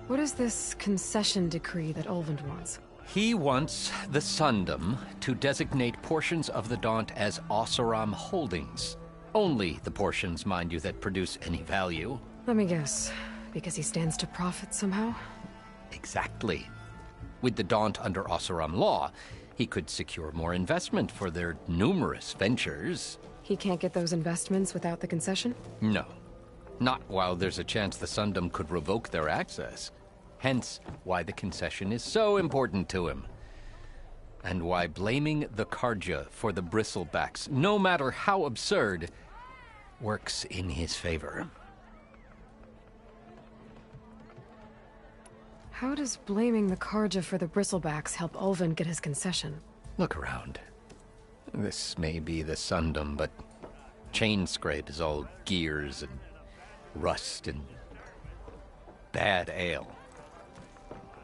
What is this concession decree that Ulvund wants? He wants the Sundom to designate portions of the Daunt as Oseram holdings. Only the portions, mind you, that produce any value. Let me guess. Because he stands to profit somehow? Exactly. With the Daunt under Oseram law, he could secure more investment for their numerous ventures. He can't get those investments without the concession? No. Not while there's a chance the Sundom could revoke their access. Hence, why the concession is so important to him. And why blaming the Carja for the Bristlebacks, no matter how absurd, works in his favor. How does blaming the Carja for the Bristlebacks help Ulvund get his concession? Look around. This may be the Sundom, but Chainscrape is all gears and rust and bad ale.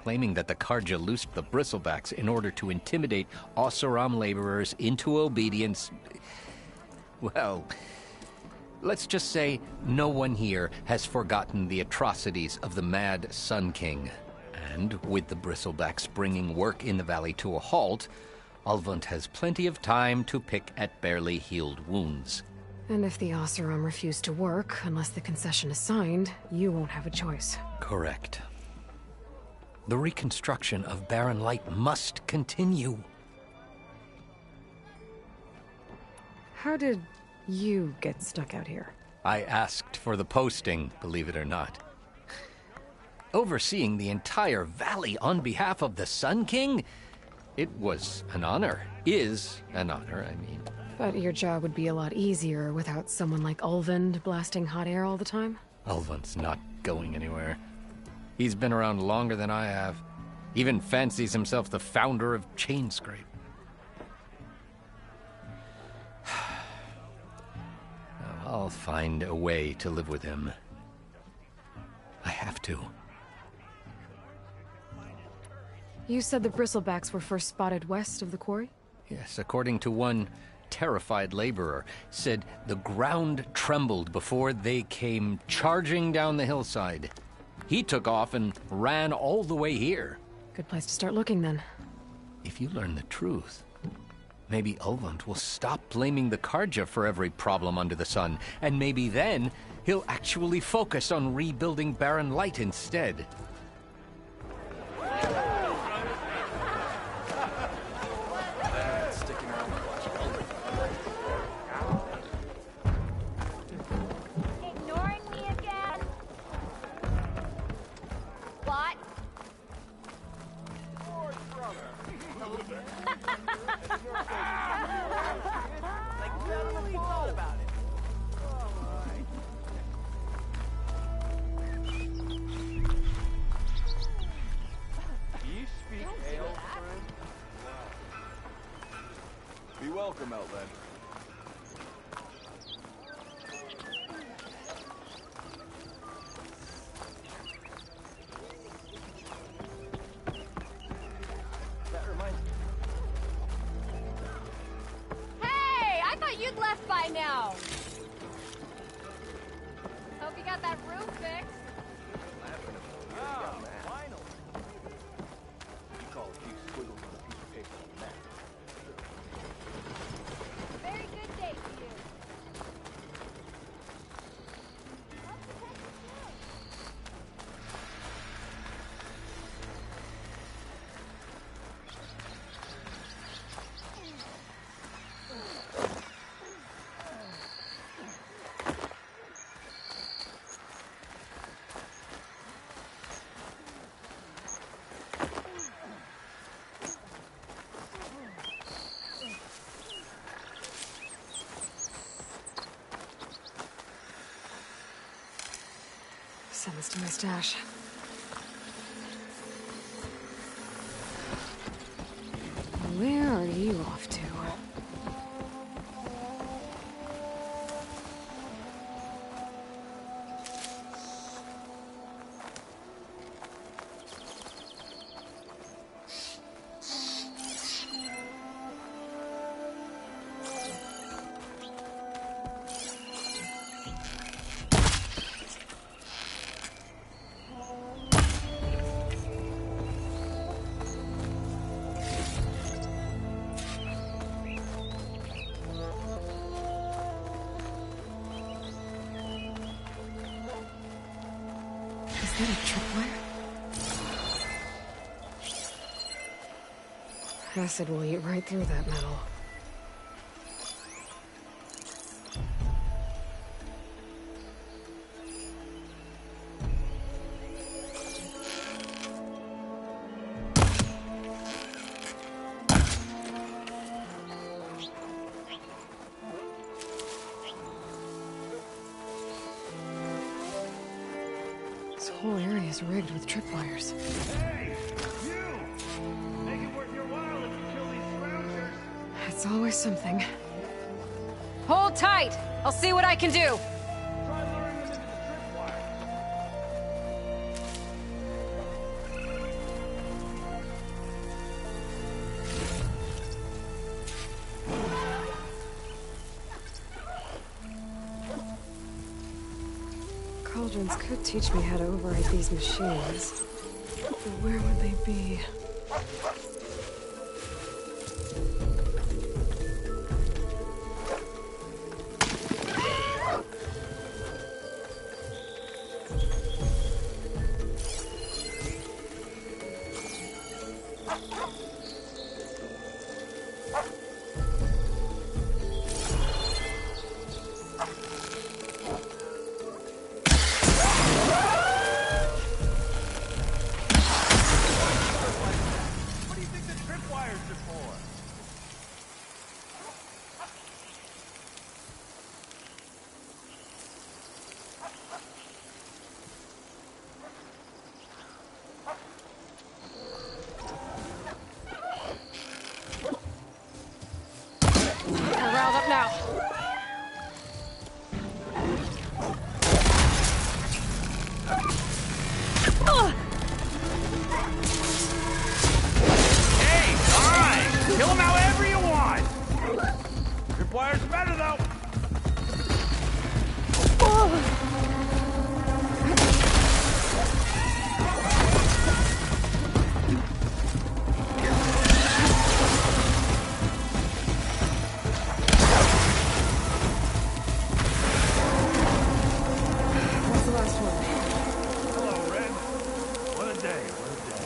Claiming that the Carja loosed the Bristlebacks in order to intimidate Oseram laborers into obedience. Well, let's just say no one here has forgotten the atrocities of the Mad Sun King. And with the Bristlebacks bringing work in the valley to a halt, Ulvund has plenty of time to pick at barely healed wounds. And if the Oseram refuse to work, unless the concession is signed, you won't have a choice. Correct. The reconstruction of Barren Light must continue. How did you get stuck out here? I asked for the posting, believe it or not. Overseeing the entire valley on behalf of the Sun King? It was an honor. Is an honor, I mean. But your job would be a lot easier without someone like Ulvund blasting hot air all the time? Ulvund's not going anywhere. He's been around longer than I have. Even fancies himself the founder of Chainscrape. I'll find a way to live with him. I have to. You said the Bristlebacks were first spotted west of the quarry? Yes, according to one terrified laborer, said the ground trembled before they came charging down the hillside. He took off and ran all the way here. Good place to start looking, then. If you learn the truth, maybe Ulvund will stop blaming the Carja for every problem under the sun, and maybe then he'll actually focus on rebuilding Barren Light instead. Ignoring me again? What? Be welcome, Outlander. Hey, I thought you'd left by now. Hope you got that roof fixed. Oh, finally. You call a few squiggles on a piece of paper on that. Very good day to you. Send this to my stash. Where are you off to? that a tripwire? Acid will eat right through that metal. This whole area is rigged with tripwires. Hey, you! Make it worth your while if you kill these scroungers. It's always something. Hold tight! I'll see what I can do! Try luring them into the tripwire. Cauldrons could teach me how to override these machines. But where would they be? What do you think the tripwires are for? We're riled up now. Hey, fine! Kill them however you want! Tripwire's better, though! What's the last one? Hello, Red. What a day, what a day.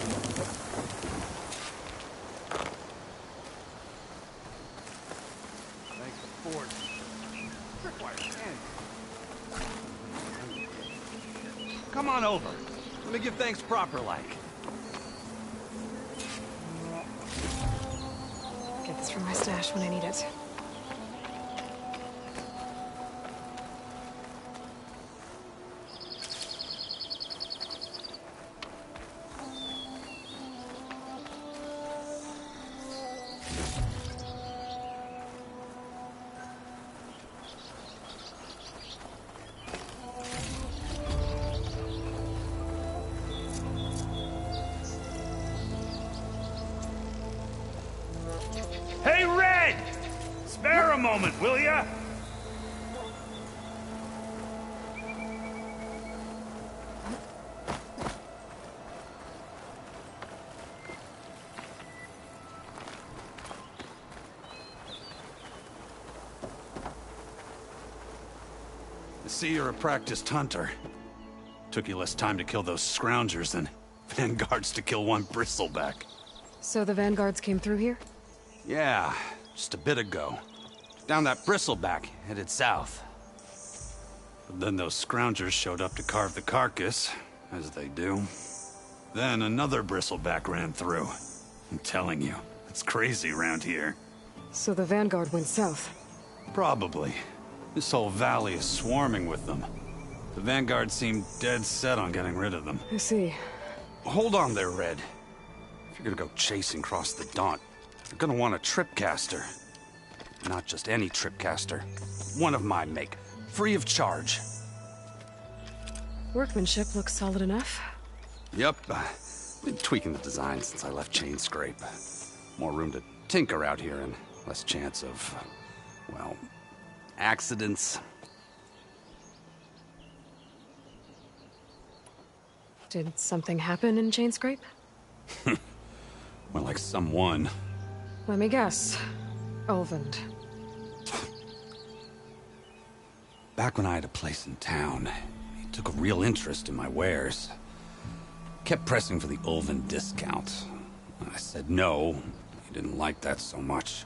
Thanks for force. Tripwire, man. Come on over. Let me give thanks proper like. Get this from my stash when I need it. Hey, Red! Spare a moment, will ya? I see you're a practiced hunter. Took you less time to kill those scroungers than vanguards to kill one bristleback. So the vanguards came through here? Yeah, just a bit ago. Down that bristleback, headed south. But then those scroungers showed up to carve the carcass, as they do. Then another bristleback ran through. I'm telling you, it's crazy around here. So the vanguard went south. Probably. This whole valley is swarming with them. The vanguard seemed dead set on getting rid of them. I see. Hold on there, Red. If you're gonna go chasing across the Daunt, you're gonna want a tripcaster. Not just any tripcaster. One of my make. Free of charge. Workmanship looks solid enough. Yep. Been tweaking the design since I left Chain Scrape. More room to tinker out here and less chance of, well, accidents. Did something happen in Chain Scrape? Well, like someone. Let me guess. Ulvund. Back when I had a place in town, he took a real interest in my wares. kept pressing for the Ulvin discount. I said no. He didn't like that so much.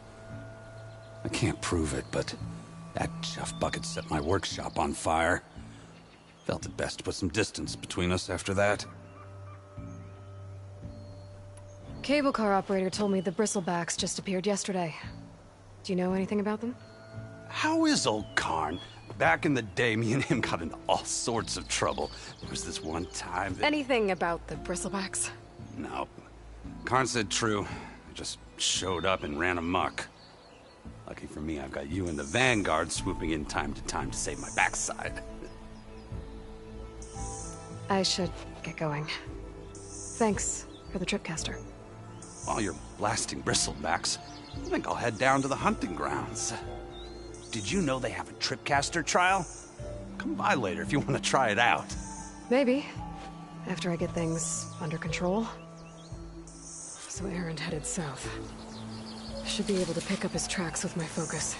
I can't prove it, but that chuff bucket set my workshop on fire. Felt it best to put some distance between us after that. Cable car operator told me the Bristlebacks just appeared yesterday. Do you know anything about them? How is old Karn? Back in the day, me and him got into all sorts of trouble. There was this one time that... Anything about the Bristlebacks? No. Karn said true. I just showed up and ran amok. Lucky for me, I've got you and the Vanguard swooping in time to time to save my backside. I should get going. Thanks for the tripcaster. While you're blasting Bristlebacks, I think I'll head down to the hunting grounds. Did you know they have a tripcaster trial? Come by later if you want to try it out. Maybe. After I get things under control. So Erend headed south. Should be able to pick up his tracks with my focus.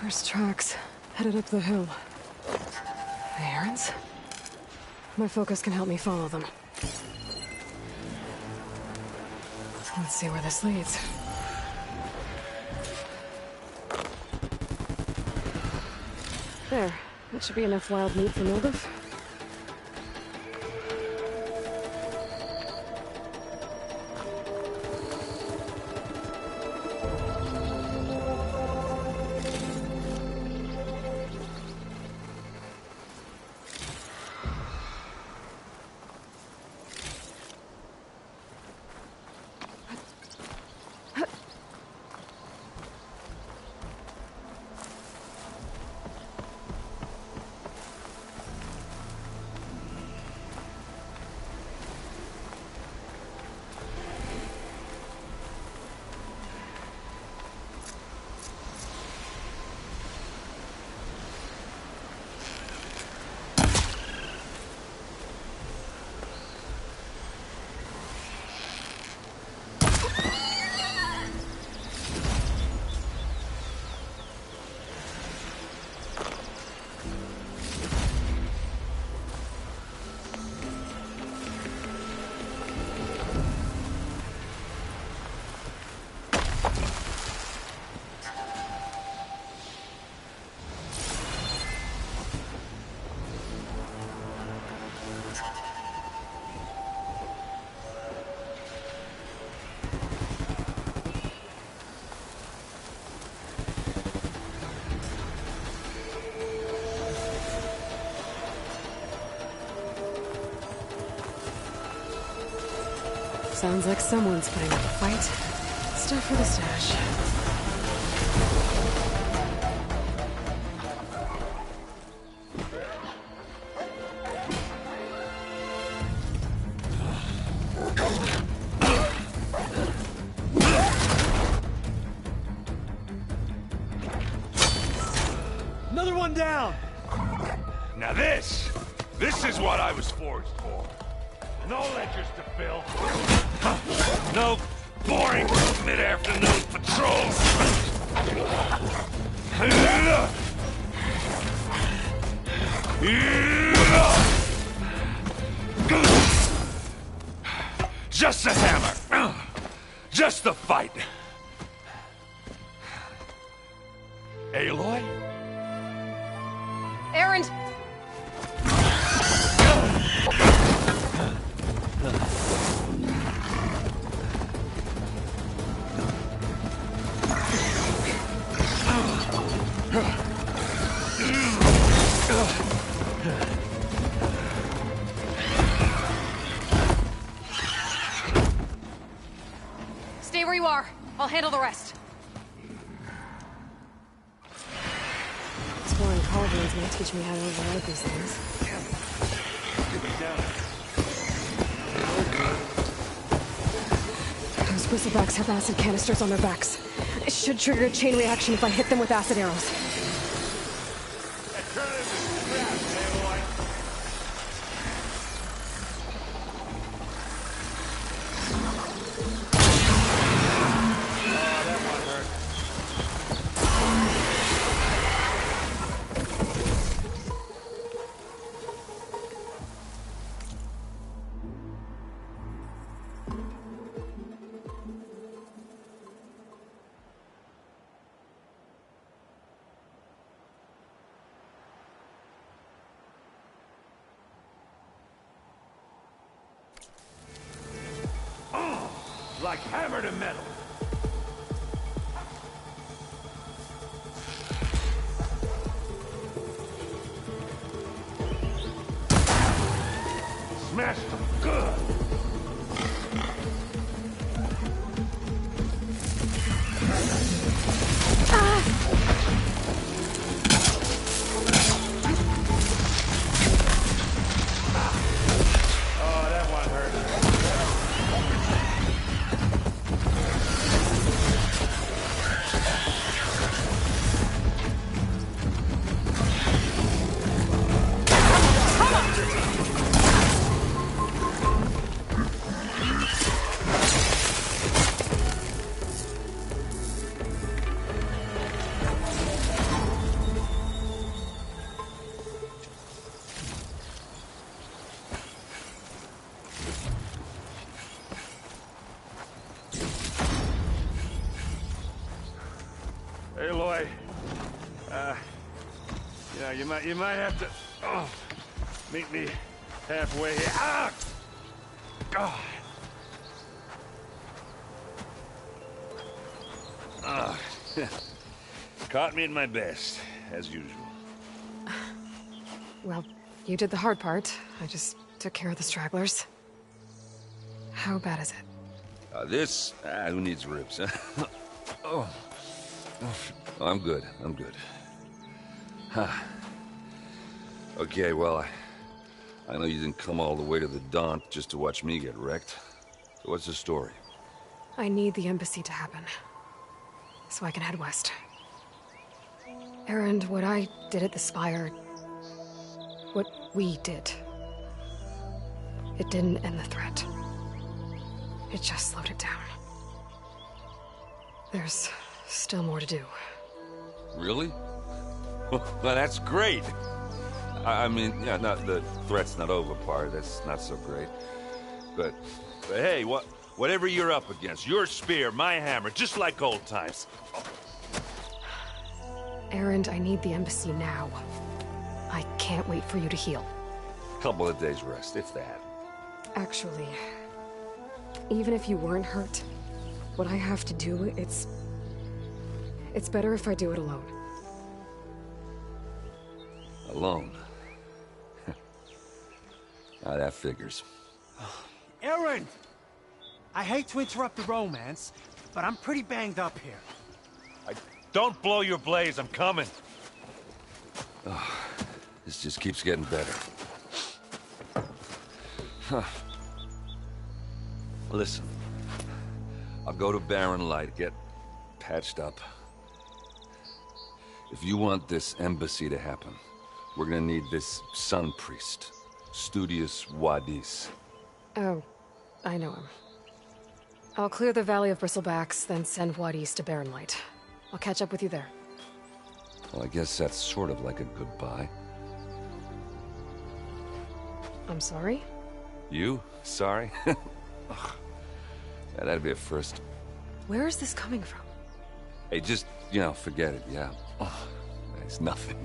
First tracks, headed up the hill. The errands? My focus can help me follow them. Let's see where this leads. There. That should be enough wild meat for Nilbif. Sounds like someone's putting up a fight. Stuff for the stash. Another one down! Now this is what I was forged for. No ledgers to fill. No boring mid-afternoon patrols. Just a hammer. Just the fight. Aloy? Erend! Stay where where you are. I'll handle the rest. Exploring cauldrons might teach me how to override these things. Those bristlebacks have acid canisters on their backs. It should trigger a chain reaction if I hit them with acid arrows. Like hammer to metal. Smashed them good. Oh, that one hurt. Aloy, you might have to meet me halfway here. Ah! God. Caught me at my best, as usual. Well, you did the hard part. I just took care of the stragglers. How bad is it? Who needs ribs, huh? Oh, I'm good. Huh. Okay, well, I know you didn't come all the way to the Daunt just to watch me get wrecked. So what's the story? I need the embassy to happen, so I can head west. Erend, what I did at the Spire... what we did... it didn't end the threat. It just slowed it down. There's still more to do. Really? Well, that's great. I mean, yeah, not the threat's not over part. That's not so great. But hey, whatever you're up against, your spear, my hammer, just like old times. Erend, I need the embassy now. I can't wait for you to heal. Couple of days rest, if that. Actually, even if you weren't hurt, what I have to do, it's better if I do it alone. Alone? Now that figures. Erend! I hate to interrupt the romance, but I'm pretty banged up here. Don't blow your blaze, I'm coming. This just keeps getting better. Huh. Listen, I'll go to Barren Light, get patched up. If you want this embassy to happen, we're gonna need this Sun Priest, Studius Wadis. Oh, I know him. I'll clear the Valley of Bristlebacks, then send Wadis to Barren Light. I'll catch up with you there. Well, I guess that's sort of like a goodbye. I'm sorry? You? Sorry? Ugh. Yeah, that'd be a first. Where is this coming from? Hey, just, forget it, yeah. Oh, it's nothing.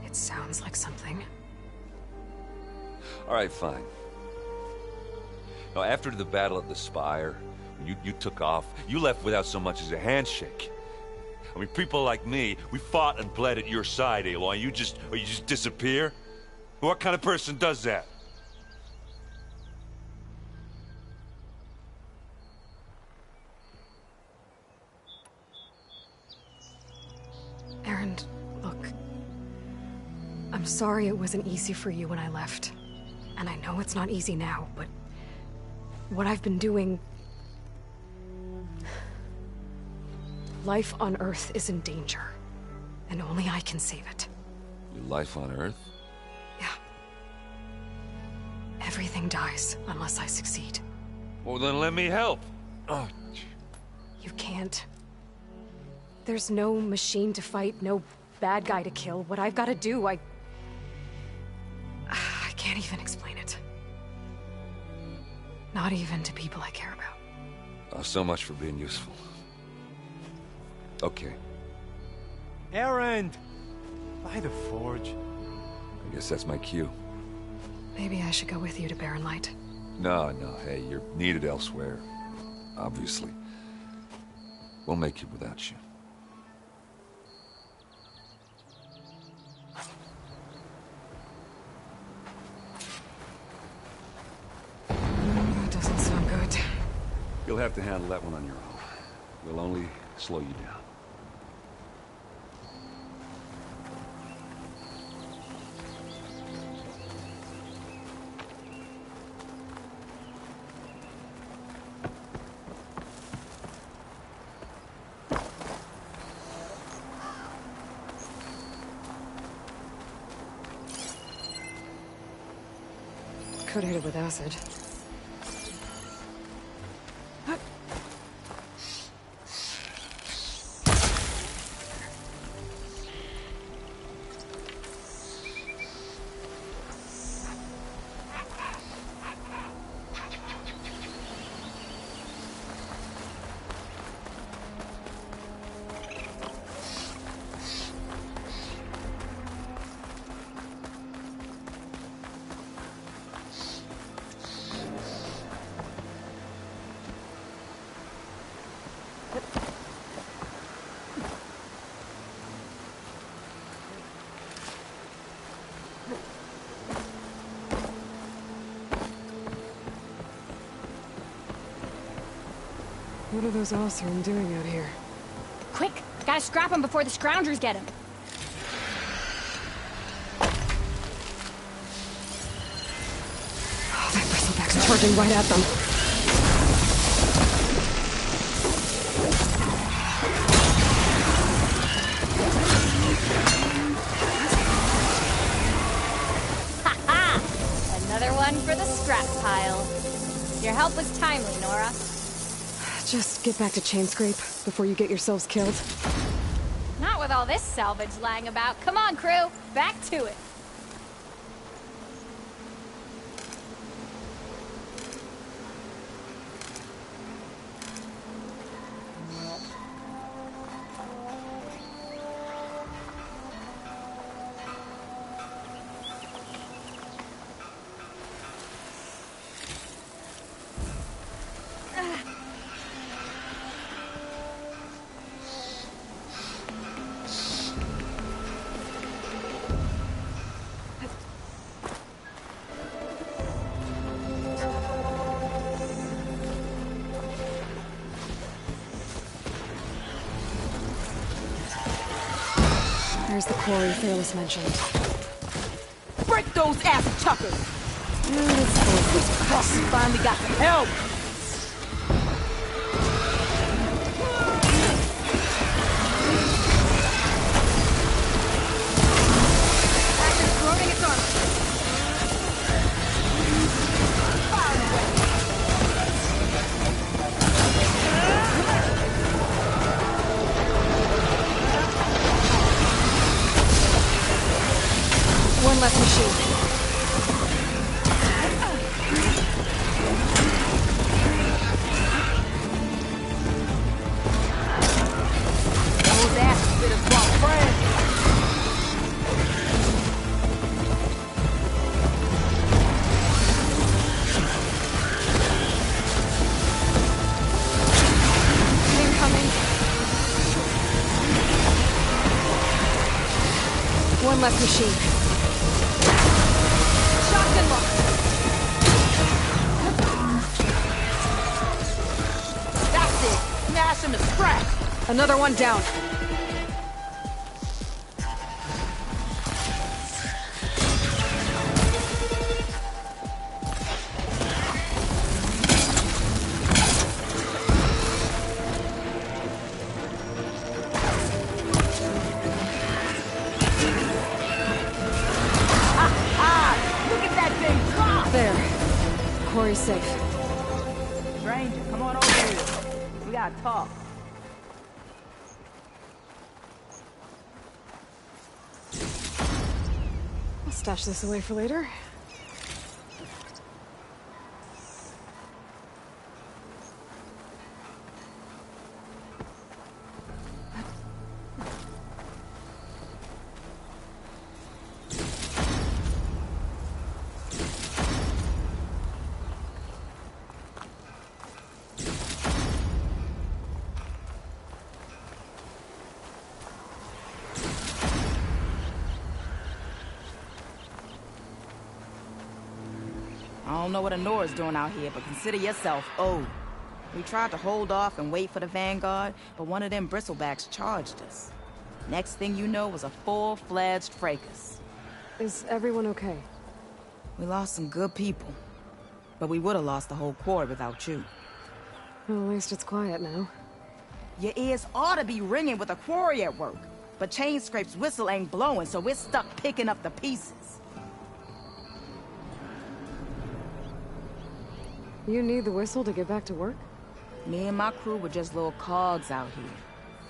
It sounds like something. All right, fine. Now, after the battle at the Spire, you took off, you left without so much as a handshake. I mean, people like me, we fought and bled at your side, Aloy. You just disappear? What kind of person does that? I'm sorry it wasn't easy for you when I left. And I know it's not easy now, but what I've been doing... Life on Earth is in danger, and only I can save it. Your life on Earth? Yeah. Everything dies unless I succeed. Well, then let me help. Oh, You can't. There's no machine to fight, no bad guy to kill. What I've got to do, I can't even explain it. Not even to people I care about. so much for being useful. Okay, Erend! By the forge. I guess that's my cue. Maybe I should go with you to Barren Light. No, hey, you're needed elsewhere. Obviously. We'll make it without you. That doesn't sound good. You'll have to handle that one on your own. We'll only slow you down. Could hit it with acid. What are those Oseram doing out here? Quick! Gotta scrap him before the Scroungers get him. Oh, that bristleback's charging right at them. Ha-ha! Another one for the scrap pile. Your help was timely, Nora. Just get back to Chainscrape before you get yourselves killed. Not with all this salvage lying about. Come on, crew. Back to it. There's the quarry Fearless mentioned. Break those ass chuckers! This finally got some help! Actor's groaning its armor. Fire away! One less machine. Those asses bit us while friends. Incoming. One less machine. Shotgun lock. That's it. Smash him to scratch. Another one down. safe. Stranger, come on over here. We gotta talk. I'll stash this away for later. I don't know what Honora's doing out here, but consider yourself owed. We tried to hold off and wait for the Vanguard, but one of them bristlebacks charged us. Next thing you know was a full-fledged fracas. Is everyone okay? We lost some good people, but we would have lost the whole quarter without you. Well, at least it's quiet now. Your ears ought to be ringing with a quarry at work, but Chainscrape's whistle ain't blowing, so we're stuck picking up the pieces. You need the whistle to get back to work? Me and my crew were just little cogs out here.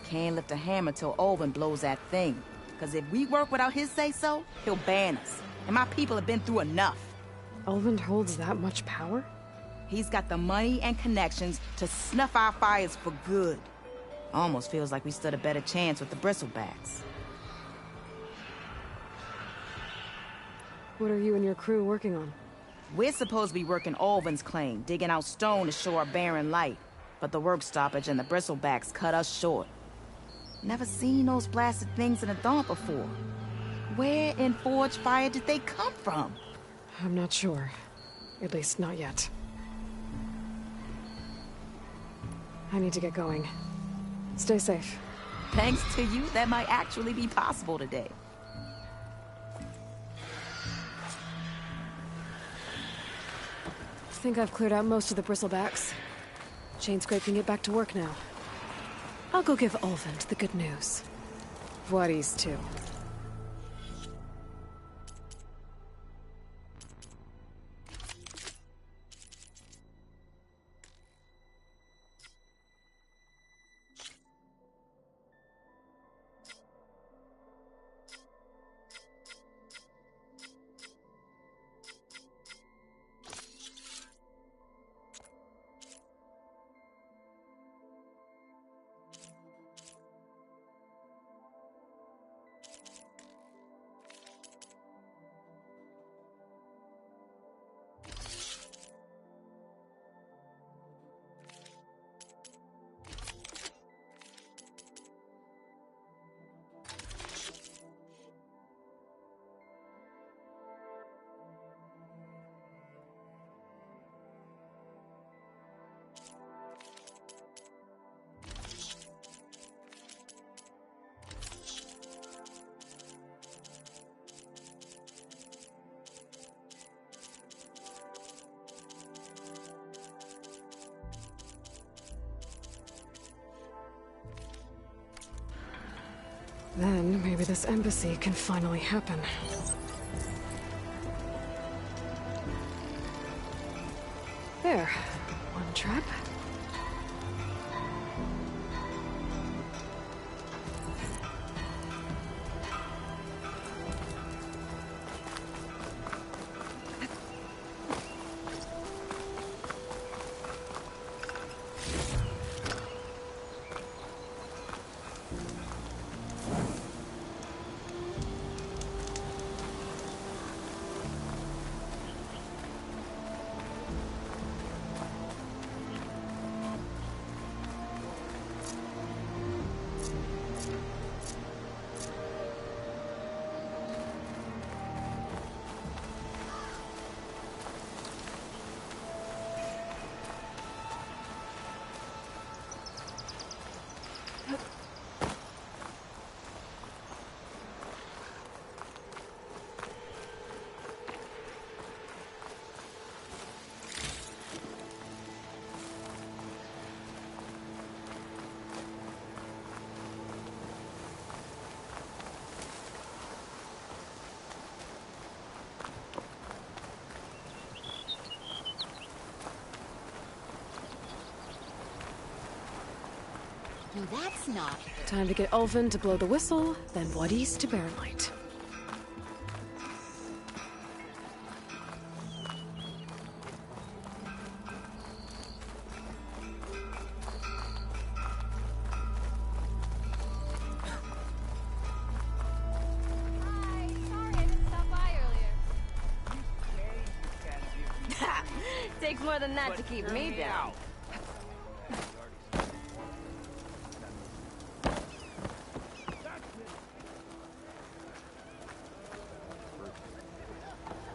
Can't lift a hammer till Olvin blows that thing. Cause if we work without his say-so, he'll ban us. And my people have been through enough. Ulvund holds that much power? He's got the money and connections to snuff our fires for good. Almost feels like we stood a better chance with the bristlebacks. What are you and your crew working on? We're supposed to be working Olvin's claim, digging out stone to show our barren light. But the work stoppage and the bristlebacks cut us short. Never seen those blasted things in a Daunt before. Where in Forge Fire did they come from? I'm not sure. At least not yet. I need to get going. Stay safe. Thanks to you, that might actually be possible today. I think I've cleared out most of the bristlebacks. Chainscrape can get back to work now. I'll go give Ulvund the good news. Voorhis too. Then, maybe this embassy can finally happen. There. One trap. No, that's not. Time to get Ulvin to blow the whistle, then Wadis to bear light. Hi, sorry I didn't stop by earlier. Takes more than that to keep me down.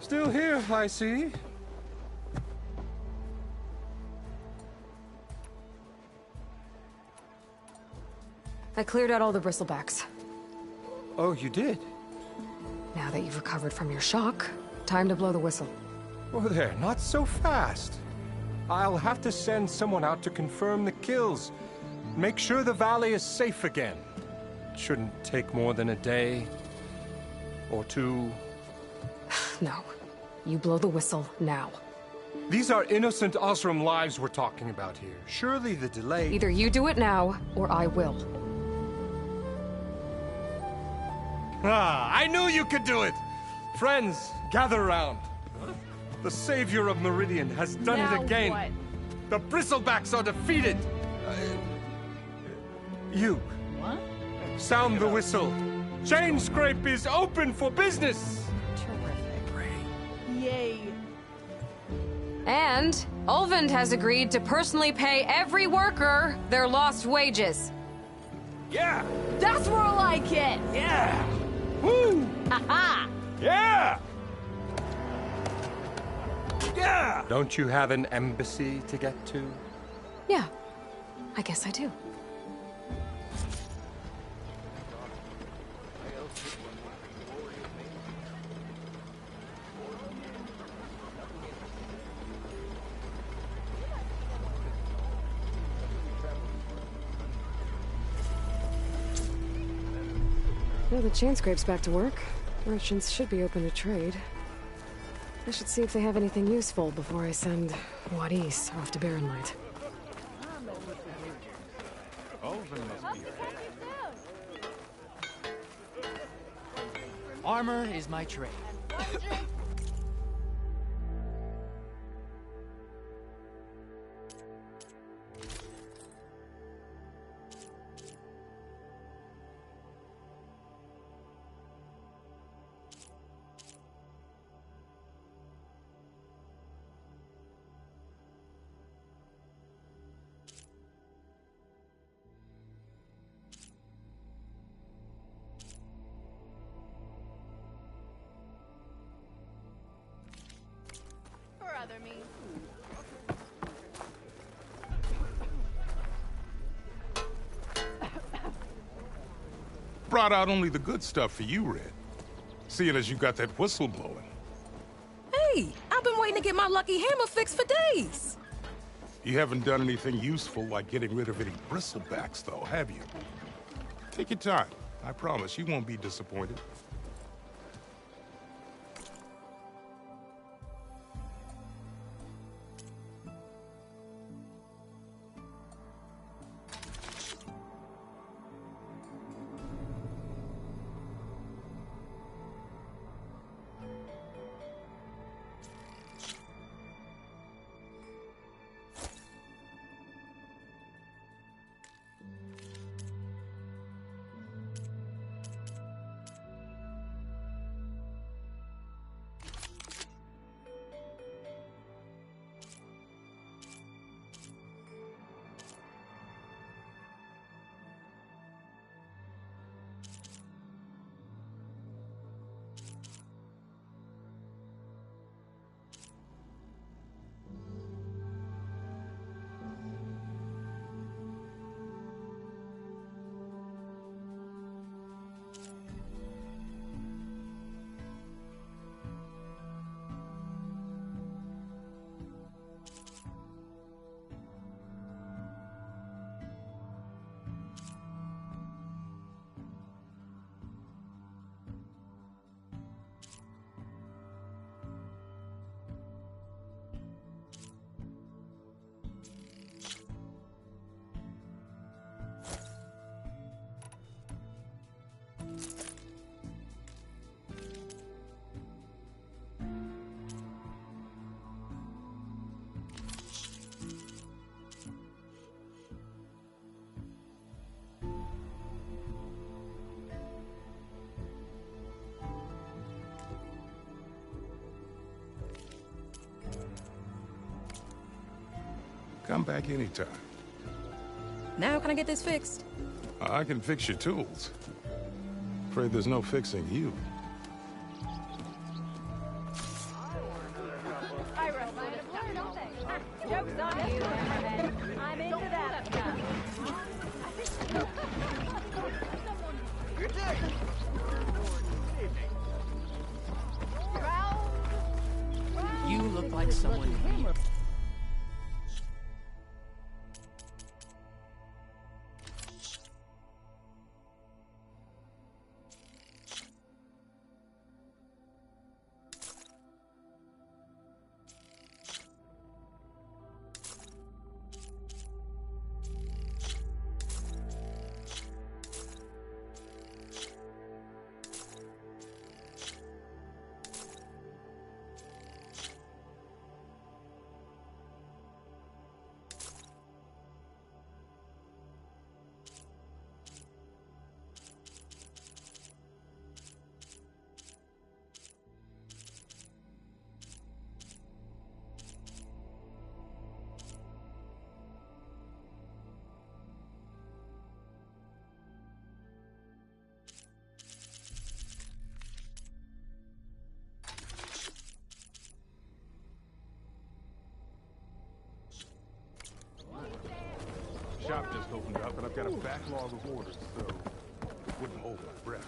Still here, I see. I cleared out all the bristlebacks. Oh, you did? Now that you've recovered from your shock, time to blow the whistle. Oh, there, not so fast. I'll have to send someone out to confirm the kills. Make sure the valley is safe again. It shouldn't take more than a day. Or two. No. You blow the whistle now. These are innocent Osram lives we're talking about here. Surely the delay... Either you do it now, or I will. Ah, I knew you could do it! Friends, gather round. The savior of Meridian has done it again. What? The bristlebacks are defeated. You. What? Sound the whistle. Chainscrape is open for business. Yay. And Ulvund has agreed to personally pay every worker their lost wages. Yeah! That's more like it! Yeah! Woo! Ha-ha! Yeah! Yeah! Don't you have an embassy to get to? Yeah. I guess I do. Well, the Chainscrape's back to work. Merchants should be open to trade. I should see if they have anything useful before I send Wadis off to Barren Light. Armor is my trade. For other means. Brought out only the good stuff for you, Red. Seeing as you got that whistle blowing. Hey, I've been waiting to get my lucky hammer fixed for days. You haven't done anything useful like getting rid of any bristlebacks, though, have you? Take your time. I promise you won't be disappointed. Come back anytime. Now can I get this fixed? I can fix your tools. Afraid there's no fixing you. Joke's on you, Hammerhead. I'm into that stuff. Good day. You look like someone. Shop just opened up, and I've got a backlog of orders, so wouldn't hold my breath.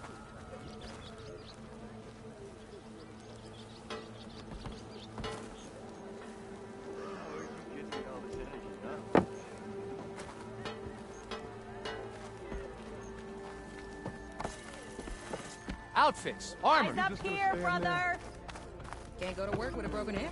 Outfits, armor. Eyes up here, brother. Can't go to work with a broken hammer.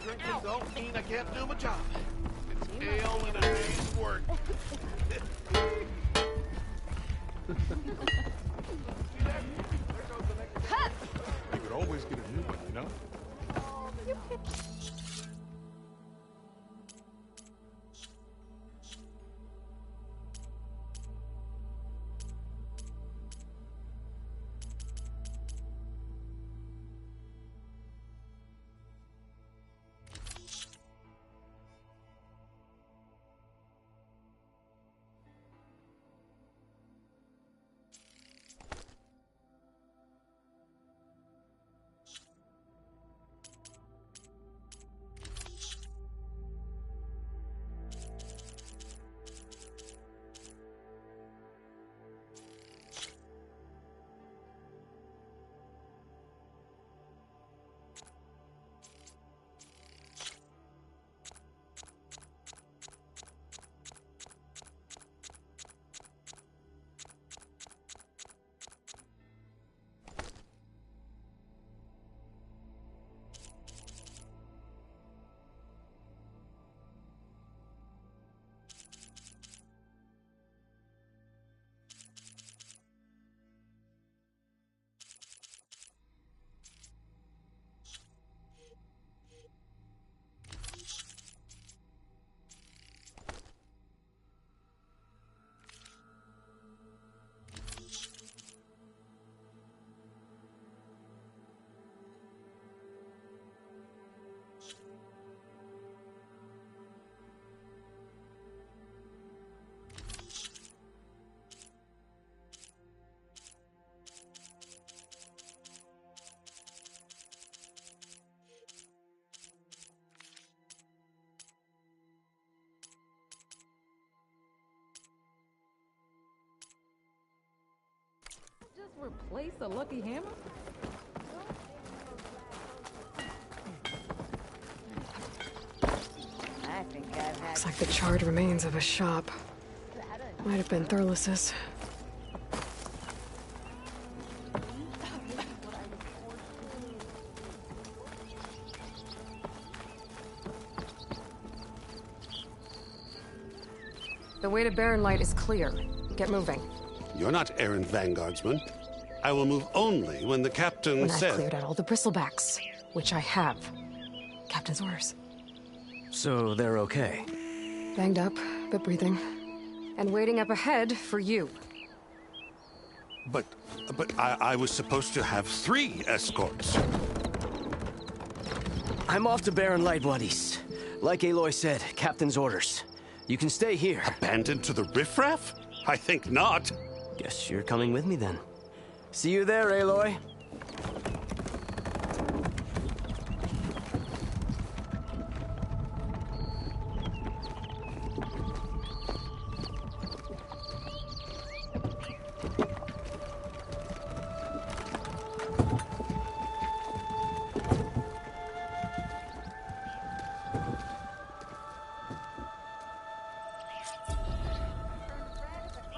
Drinking don't mean I can't do my job. It's ale and a day's work. You could always get a new one, you know? replace a lucky hammer? I think I've had... Looks like the charred remains of a shop. Might have been Thurles's. The way to Barren Light is clear. Get moving. You're not errant vanguardsman. I will move only when the captain When says... I've cleared out all the bristlebacks, which I have. Captain's orders. So they're okay? Banged up, but breathing. And waiting up ahead for you. But I was supposed to have 3 escorts. I'm off to Barren Light, buddies. Like Aloy said, Captain's orders. You can stay here. Abandoned to the riffraff? I think not. Guess you're coming with me then. See you there, Aloy.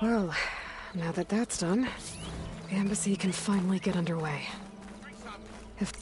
Well, now that that's done, the embassy can finally get underway. If...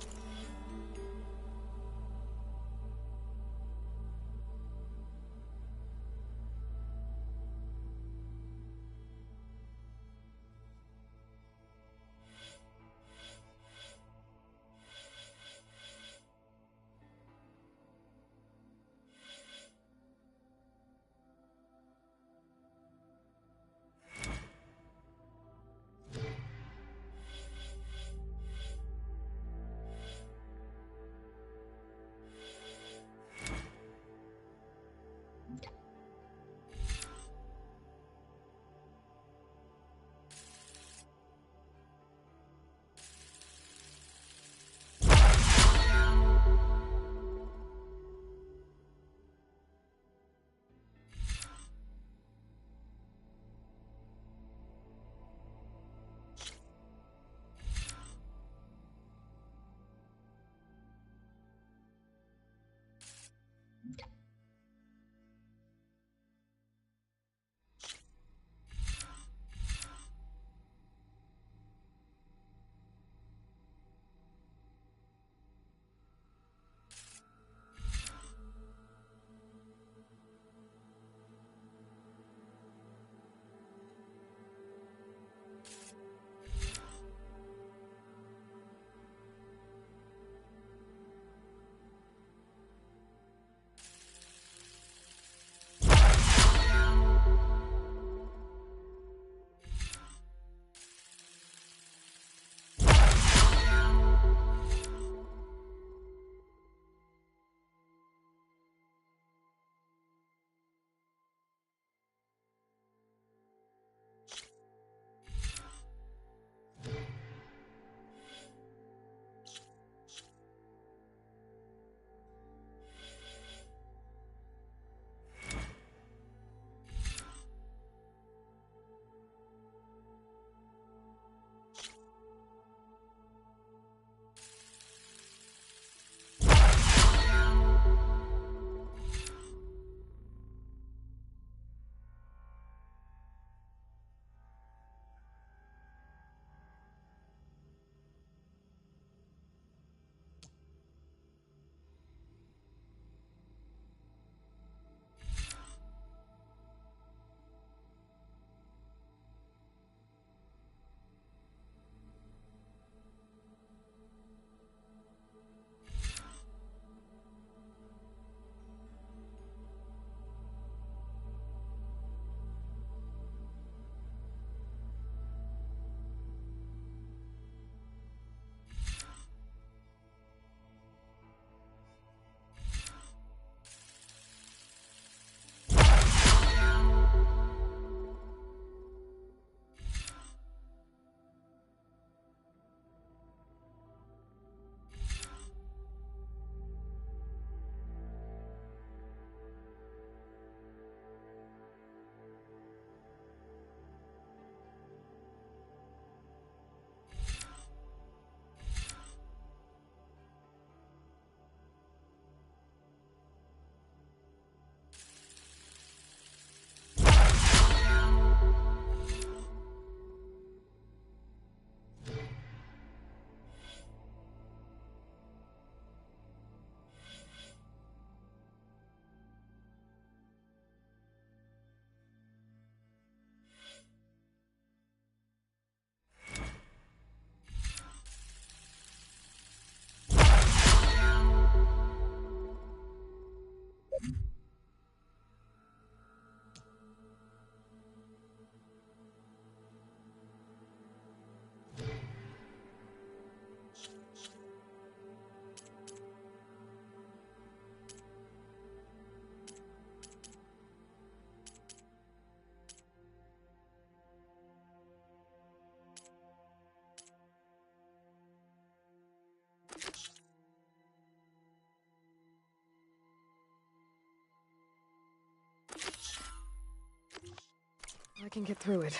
I can get through it.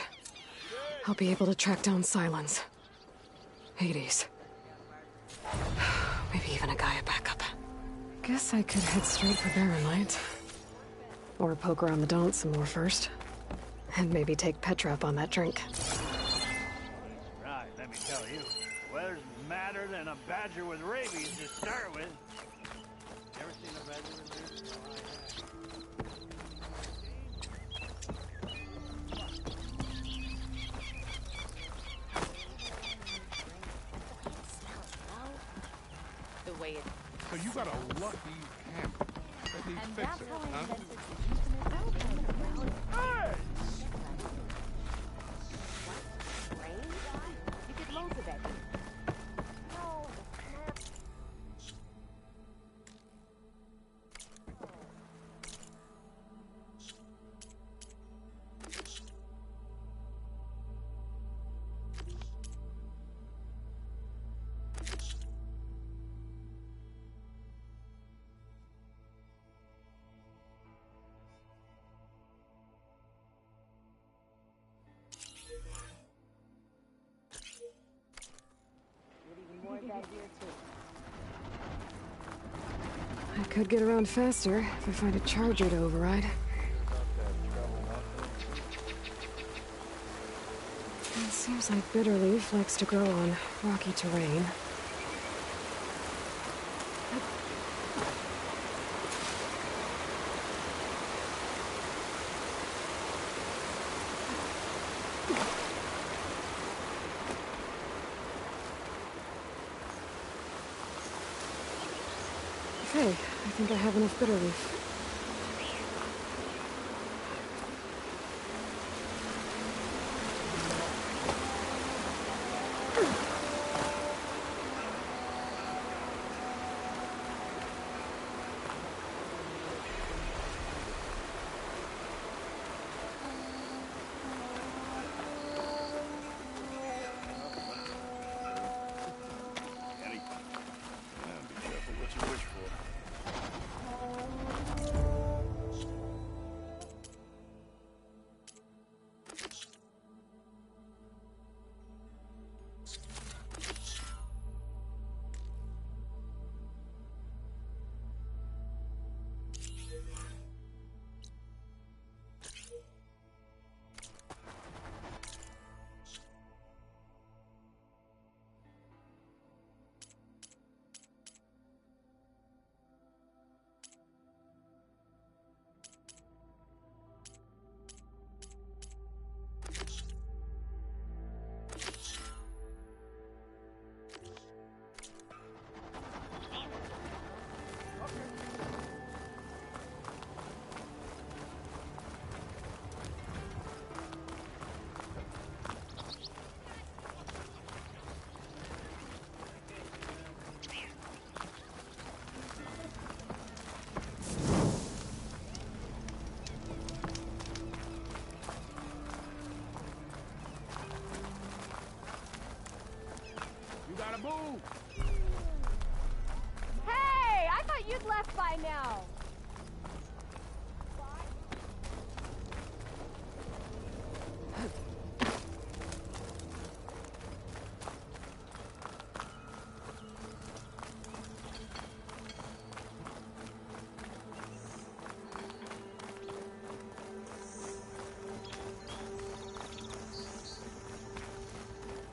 I'll be able to track down Silence. Hades. Maybe even a Gaia backup. Guess I could head straight for Barren Light. Or poke around the Daunt some more first. And maybe take Petra up on that drink. Right, let me tell you. Weather's madder than a badger with rabies to start with. Ever seen a badger with rabies? The way it... So you got a lucky hammer. Let me And fix that's it, how I huh? invented the infinite Hey! You get loads of that. No, the snap. I could get around faster if I find a charger to override. It seems like Bitterleaf likes to grow on rocky terrain. Okay, I think I have enough Bitterleaf. Move! Hey! I thought you'd left by now.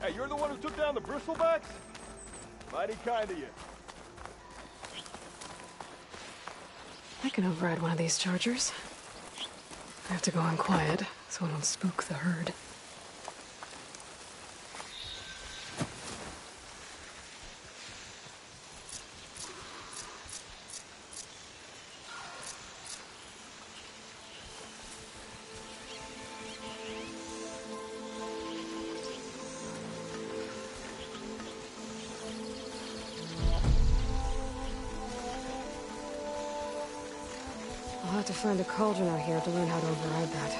Hey, you're the one who took down the bristlebacks? Mighty kind of you. I can override one of these chargers. I have to go in quiet, so I don't spook the herd. I'll have to find a cauldron out here to learn how to override that.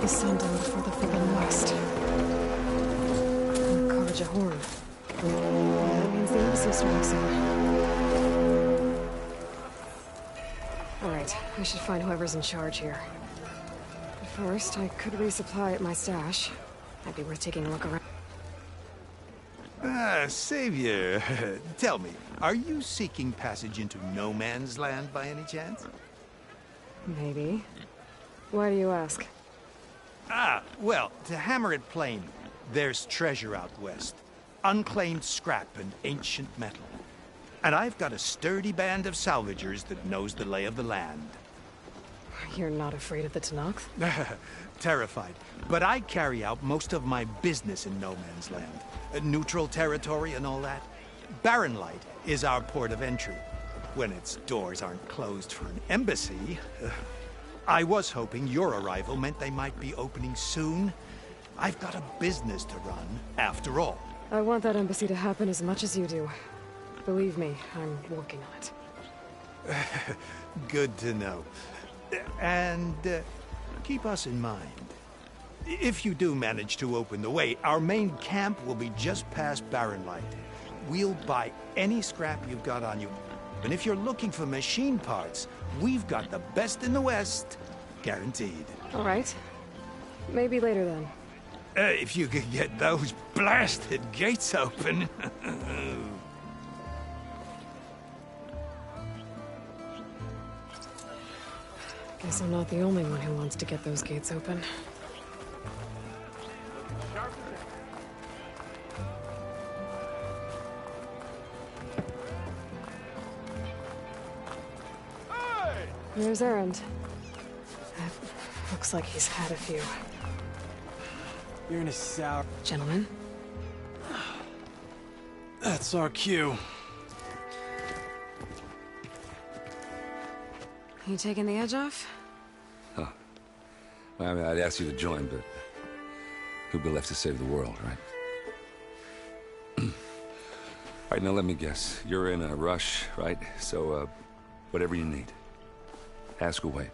the Sundom before the Forbidden West. And Karja Horn. That means the embassy's starting soon. Alright, I should find whoever's in charge here. But first, I could resupply at my stash. Might be worth taking a look around. Ah, Savior. Tell me, are you seeking passage into no man's land by any chance? Maybe. Why do you ask? Ah, well, to hammer it plain, there's treasure out west. Unclaimed scrap and ancient metal. And I've got a sturdy band of salvagers that knows the lay of the land. You're not afraid of the Tenakth? Terrified. But I carry out most of my business in no man's land. Neutral territory and all that. Barren Light is our port of entry. When its doors aren't closed for an embassy. I was hoping your arrival meant they might be opening soon. I've got a business to run, after all. I want that embassy to happen as much as you do. Believe me, I'm working on it. Good to know. And keep us in mind. If you do manage to open the way, our main camp will be just past Barren Light. We'll buy any scrap you've got on you. And if you're looking for machine parts, we've got the best in the West. Guaranteed. All right. Maybe later then. If you could get those blasted gates open. Guess I'm not the only one who wants to get those gates open. There's Erend. Looks like he's had a few. You're in a sour... Gentlemen? That's our cue. You taking the edge off? Huh. Well, I mean, I'd ask you to join, but who'd be left to save the world, right? All right, now let me guess. You're in a rush, right? So, whatever you need. Ask away.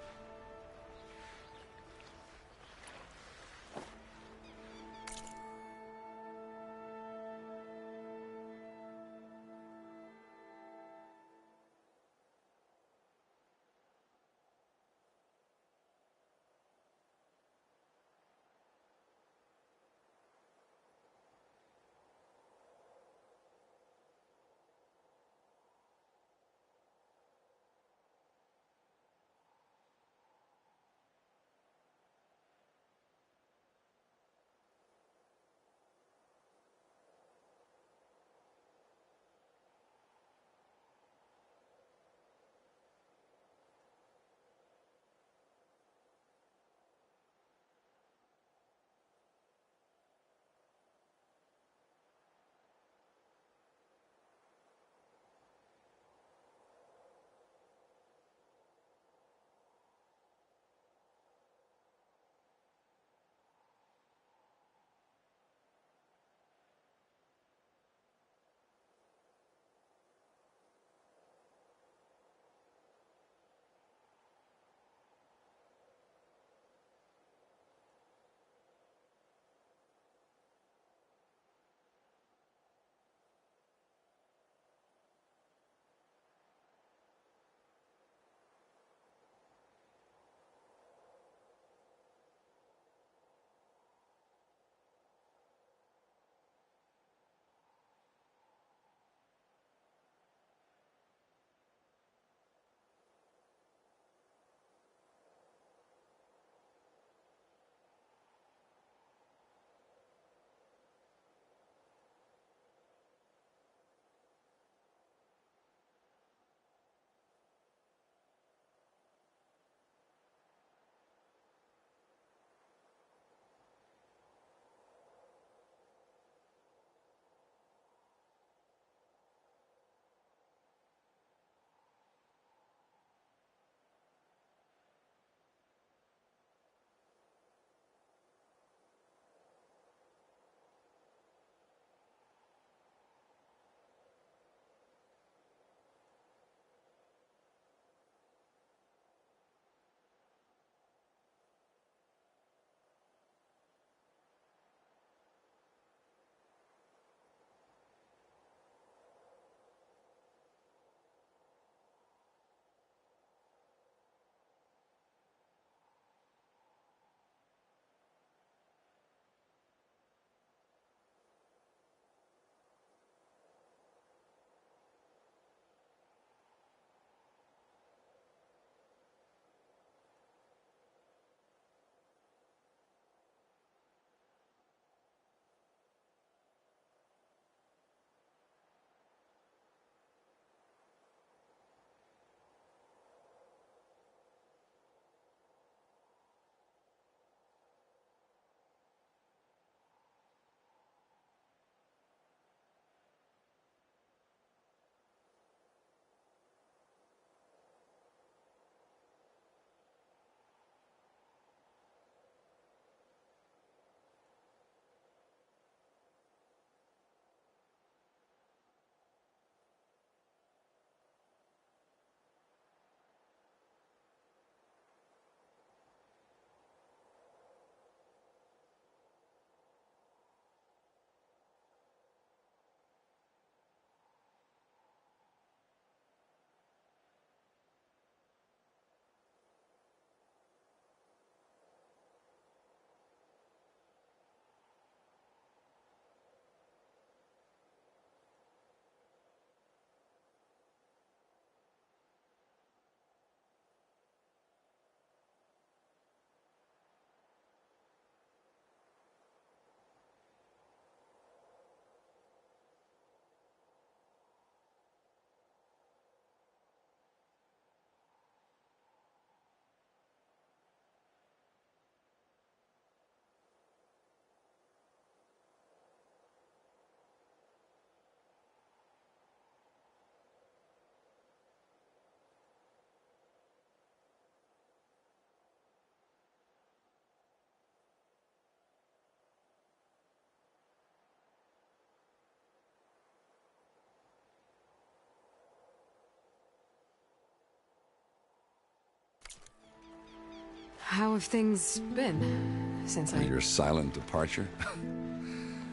How have things been since Your silent departure?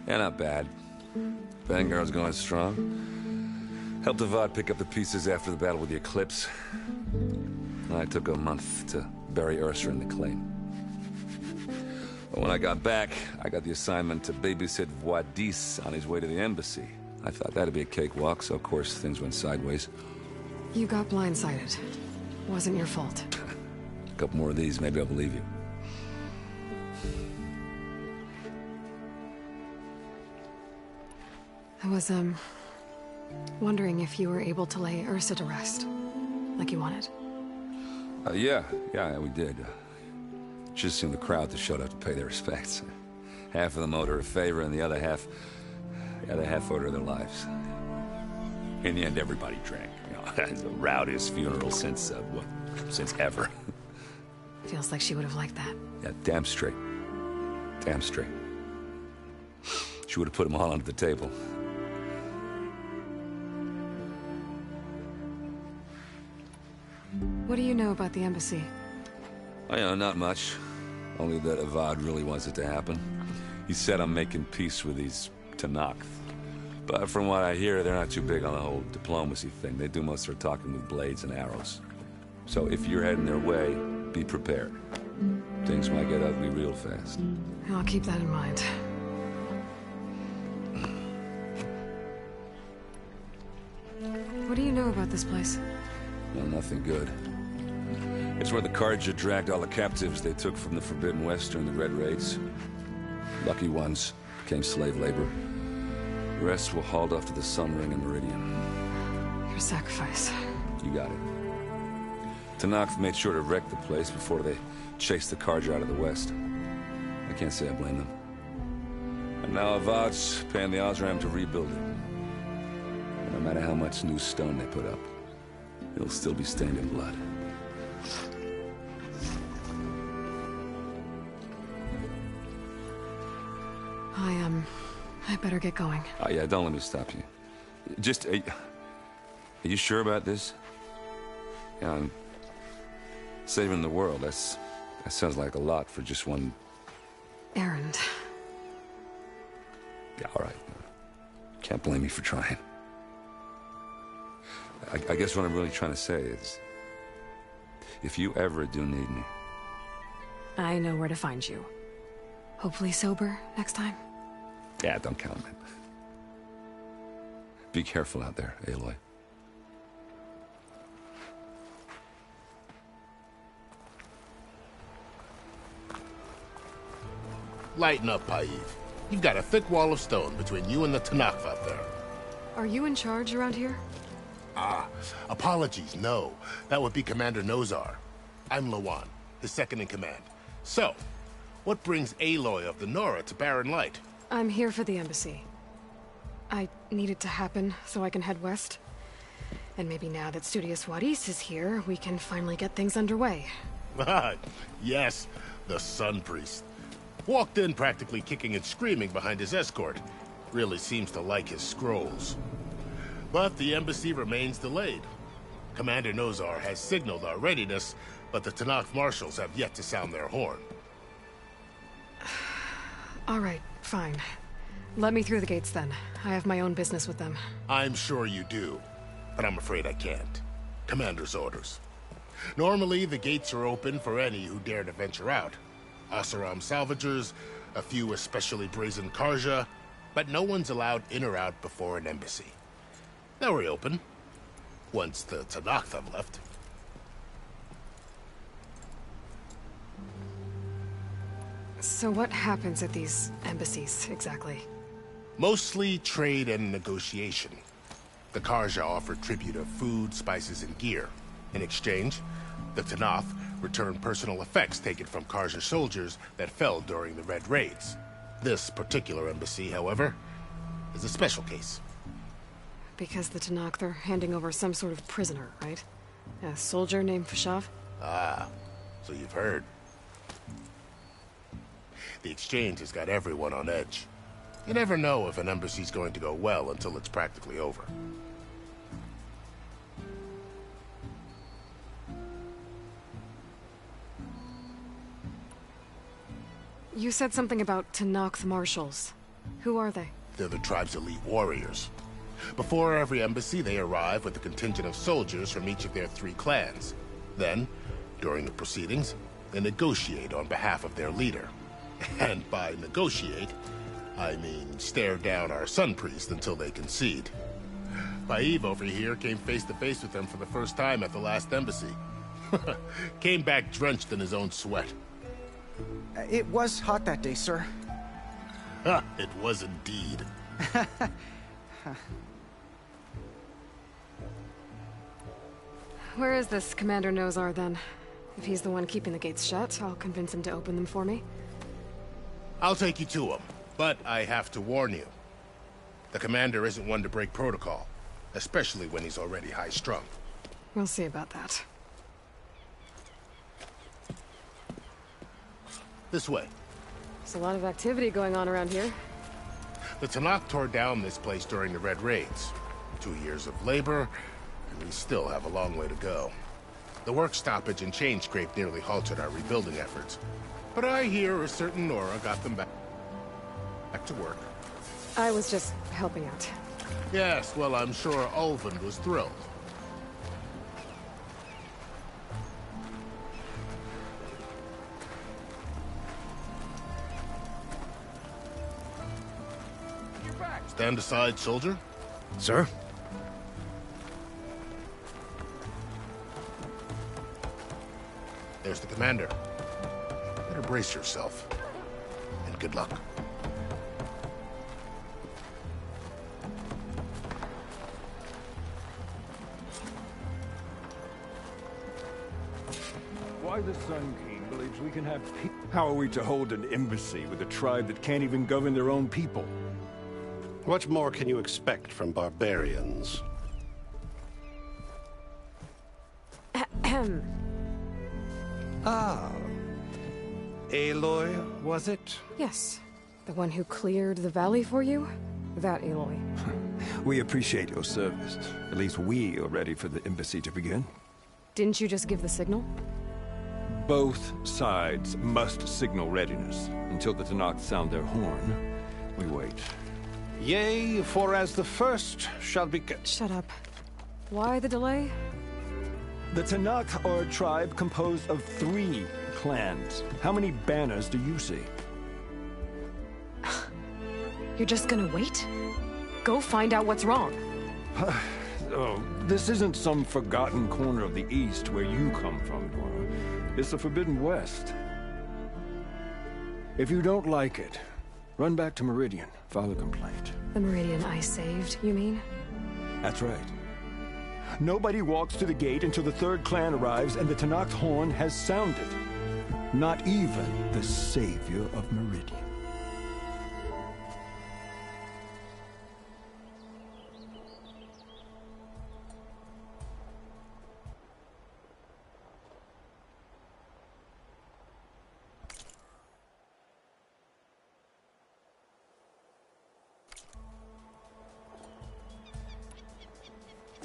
Yeah, not bad. Vanguard's going strong. Helped Avad pick up the pieces after the battle with the Eclipse. I took a month to bury Ursa in the claim. But when I got back, I got the assignment to babysit Wadis on his way to the embassy. I thought that'd be a cakewalk, so of course things went sideways. You got blindsided. Wasn't your fault. A couple more of these, maybe I'll believe you. I was, wondering if you were able to lay Ursa to rest, like you wanted. Yeah, we did. Just seemed the crowd that showed up to pay their respects. Half of them owed her a favor, and the other half owed her their lives. In the end, everybody drank. You know, the rowdiest funeral since ever. Feels like she would have liked that. Yeah, damn straight. Damn straight. She would have put them all under the table. What do you know about the embassy? I know, not much. Only that Avad really wants it to happen. He said I'm making peace with these Tenakth. But from what I hear, they're not too big on the whole diplomacy thing. They do most of their talking with blades and arrows. So if you're heading their way, be prepared. Things might get ugly real fast. I'll keep that in mind. What do you know about this place? Well, nothing good. It's where the Carja dragged all the captives they took from the Forbidden West during the Red Raids. Lucky ones became slave labor. The rest were hauled off to the Sun Ring and Meridian. Your sacrifice. You got it. Tenakth made sure to wreck the place before they chased the Carja out of the West. I can't say I blame them. And now Avad's paying the Osram to rebuild it. And no matter how much new stone they put up, it'll still be stained in blood. I better get going. Oh, yeah, don't let me stop you. Just, are you sure about this? Yeah, I'm saving the world. That sounds like a lot for just one... errand. Yeah, all right. Can't blame me for trying. I guess what I'm really trying to say is, if you ever do need me... I know where to find you. Hopefully sober next time. Yeah, don't count on it. Be careful out there, Aloy. Lighten up, Paiv. You've got a thick wall of stone between you and the Tenakth out there. Are you in charge around here? Apologies, no. That would be Commander Nozar. I'm Lawan, his second in command. So, what brings Aloy of the Nora to Barren Light? I'm here for the embassy. I need it to happen so I can head west. And maybe now that Studious Wadis is here, we can finally get things underway. Yes, the Sun Priest. Walked in practically kicking and screaming behind his escort. Really seems to like his scrolls. But the embassy remains delayed. Commander Nozar has signaled our readiness, but the Tenakth marshals have yet to sound their horn. All right, fine. Let me through the gates then. I have my own business with them. I'm sure you do, but I'm afraid I can't. Commander's orders. Normally, the gates are open for any who dare to venture out. Oseram salvagers, a few especially brazen Carja, but no one's allowed in or out before an embassy. They'll reopen, once the Tenakth have left. So what happens at these embassies, exactly? Mostly trade and negotiation. The Carja offer tribute of food, spices, and gear. In exchange, the Tenakth return personal effects taken from Carja soldiers that fell during the Red Raids. This particular embassy, however, is a special case. Because the Tenakth are handing over some sort of prisoner, right? A soldier named Fashav? Ah, so you've heard. The exchange has got everyone on edge. You never know if an embassy's going to go well until it's practically over. You said something about Tenakth Marshals. Who are they? They're the tribe's elite warriors. Before every embassy, they arrive with a contingent of soldiers from each of their 3 clans. Then, during the proceedings, they negotiate on behalf of their leader. And by negotiate, I mean stare down our sun priest until they concede. Baib over here came face to face with them for the first time at the last embassy. Came back drenched in his own sweat. It was hot that day, sir. It was indeed. Where is this Commander Nozar, then? If he's the one keeping the gates shut, I'll convince him to open them for me. I'll take you to him, but I have to warn you. The commander isn't one to break protocol, especially when he's already high-strung. We'll see about that. This way. There's a lot of activity going on around here. The Tenakth tore down this place during the Red Raids. 2 years of labor, and we still have a long way to go. The work stoppage and chain scrape nearly halted our rebuilding efforts. But I hear a certain Nora got them back to work. I was just helping out. Yes, well, I'm sure Ulvund was thrilled. Stand aside, soldier. Sir? There's the commander. Better brace yourself. And good luck. Why the Sun King believes we can have peace. How are we to hold an embassy with a tribe that can't even govern their own people? What more can you expect from barbarians? Ahem. Ah. Aloy, was it? Yes. The one who cleared the valley for you? That Aloy. We appreciate your service. At least we are ready for the embassy to begin. Didn't you just give the signal? Both sides must signal readiness. Until the Tenakth sound their horn, we wait. Yea, for as the first shall be... Shut up. Why the delay? The Tenakth are a tribe composed of 3 clans. How many banners do you see? You're just gonna wait? Go find out what's wrong. Oh, this isn't some forgotten corner of the East where you come from, Nora. It's the Forbidden West. If you don't like it, run back to Meridian, file a complaint. The Meridian I saved, you mean? That's right. Nobody walks to the gate until the 3rd clan arrives and the Tenakth horn has sounded. Not even the savior of Meridian.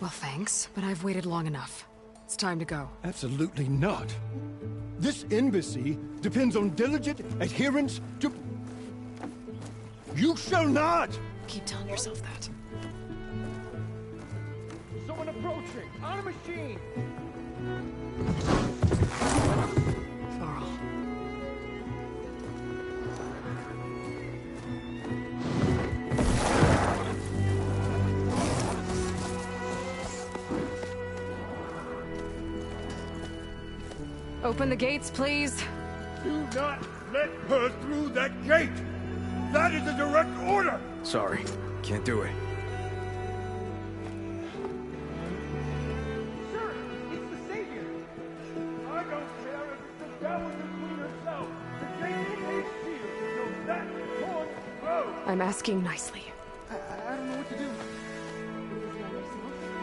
Well, thanks, but I've waited long enough. It's time to go. Absolutely not. This embassy depends on diligent adherence to... You shall not! Keep telling yourself that. Someone approaching! On a machine! Varl. Open the gates, please. Do not let her through that gate! That is a direct order! Sorry, can't do it. Sir, it's the Savior! I don't care if it's the devil and the queen herself! The gate is a shield, so that horn goes! I'm asking nicely. I don't know what to do.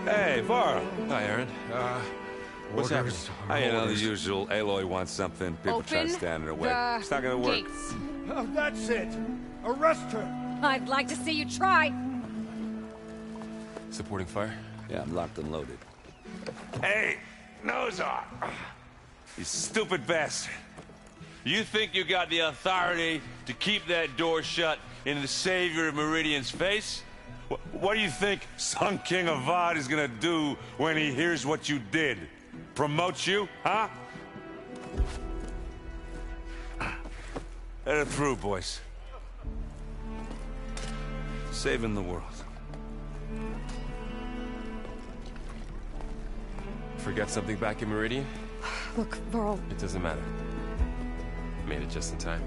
Hey, Varl. Hi, Aaron. What's happening? You know, the usual. Aloy wants something. People try to stand in her way. It's not gonna work. Gates. Oh, that's it! Arrest her! I'd like to see you try. Supporting fire? Yeah, I'm locked and loaded. Hey, Nozar! You stupid bastard! You think you got the authority to keep that door shut in the Savior of Meridian's face? What do you think Sun King Avad is gonna do when he hears what you did? Promote you, huh? Let it through, boys. Saving the world. Forget something back in Meridian? Look, Varl. It doesn't matter. Made it just in time.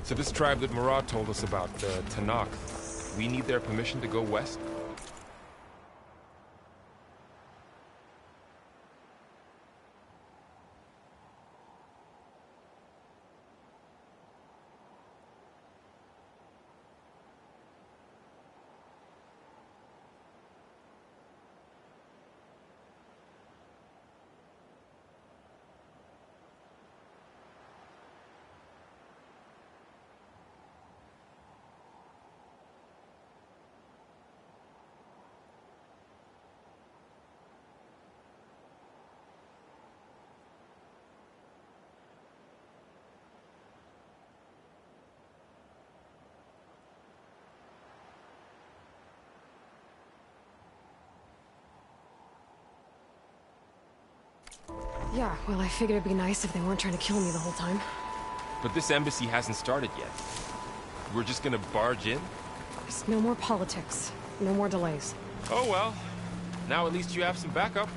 So this tribe that Murad told us about, Tanakh, we need their permission to go west? Yeah, well, I figured it'd be nice if they weren't trying to kill me the whole time. But this embassy hasn't started yet. We're just gonna barge in? There's no more politics. No more delays. Oh well. Now at least you have some backup.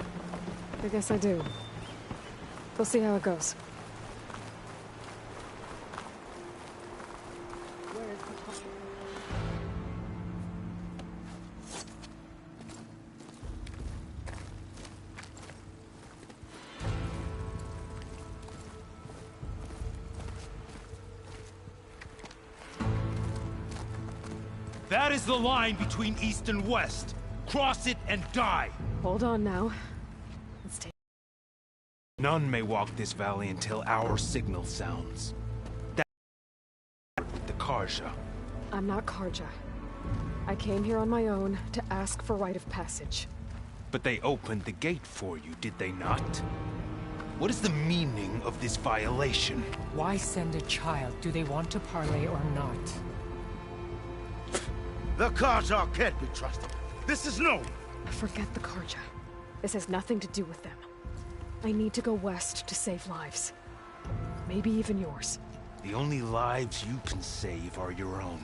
I guess I do. We'll see how it goes. That is the line between East and West. Cross it and die. Hold on now. Let's take... None may walk this valley until our signal sounds. That's the Carja. I'm not Carja. I came here on my own to ask for rite of passage. But they opened the gate for you, did they not? What is the meaning of this violation? Why send a child? Do they want to parley or not? The Carja can't be trusted. This is known. Forget the Carja. This has nothing to do with them. I need to go west to save lives. Maybe even yours. The only lives you can save are your own.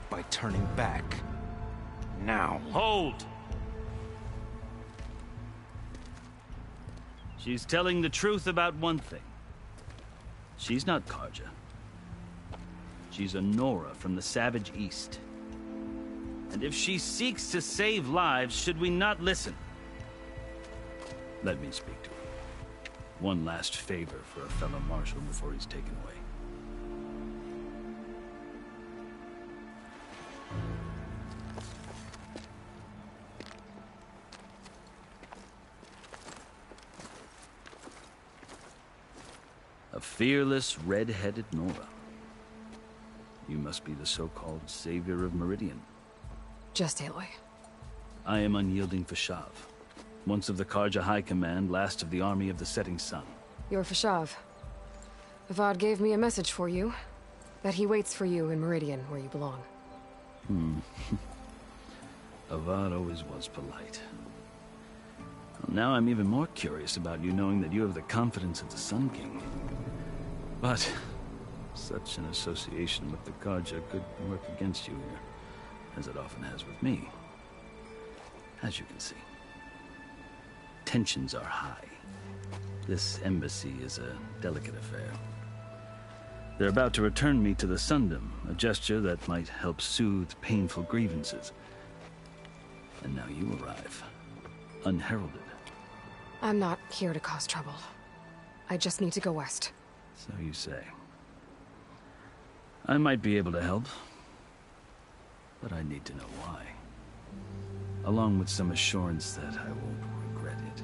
By turning back. Now. Hold! She's telling the truth about one thing. She's not Carja. She's a Nora from the Savage East. And if she seeks to save lives, should we not listen? Let me speak to her. One last favor for a fellow marshal before he's taken away. A fearless, red-headed Nora. You must be the so-called savior of Meridian. Just Aloy. I am Unyielding Fashav, once of the Carja High Command, last of the army of the Setting Sun. You're Fashav. Avad gave me a message for you. That he waits for you in Meridian, where you belong. Avad always was polite. Well, now I'm even more curious about you knowing that you have the confidence of the Sun King. But such an association with the Carja could work against you here, as it often has with me. As you can see, tensions are high. This embassy is a delicate affair. They're about to return me to the Sundom, a gesture that might help soothe painful grievances. And now you arrive, unheralded. I'm not here to cause trouble. I just need to go west. So you say. I might be able to help, but I need to know why. Along with some assurance that I won't regret it.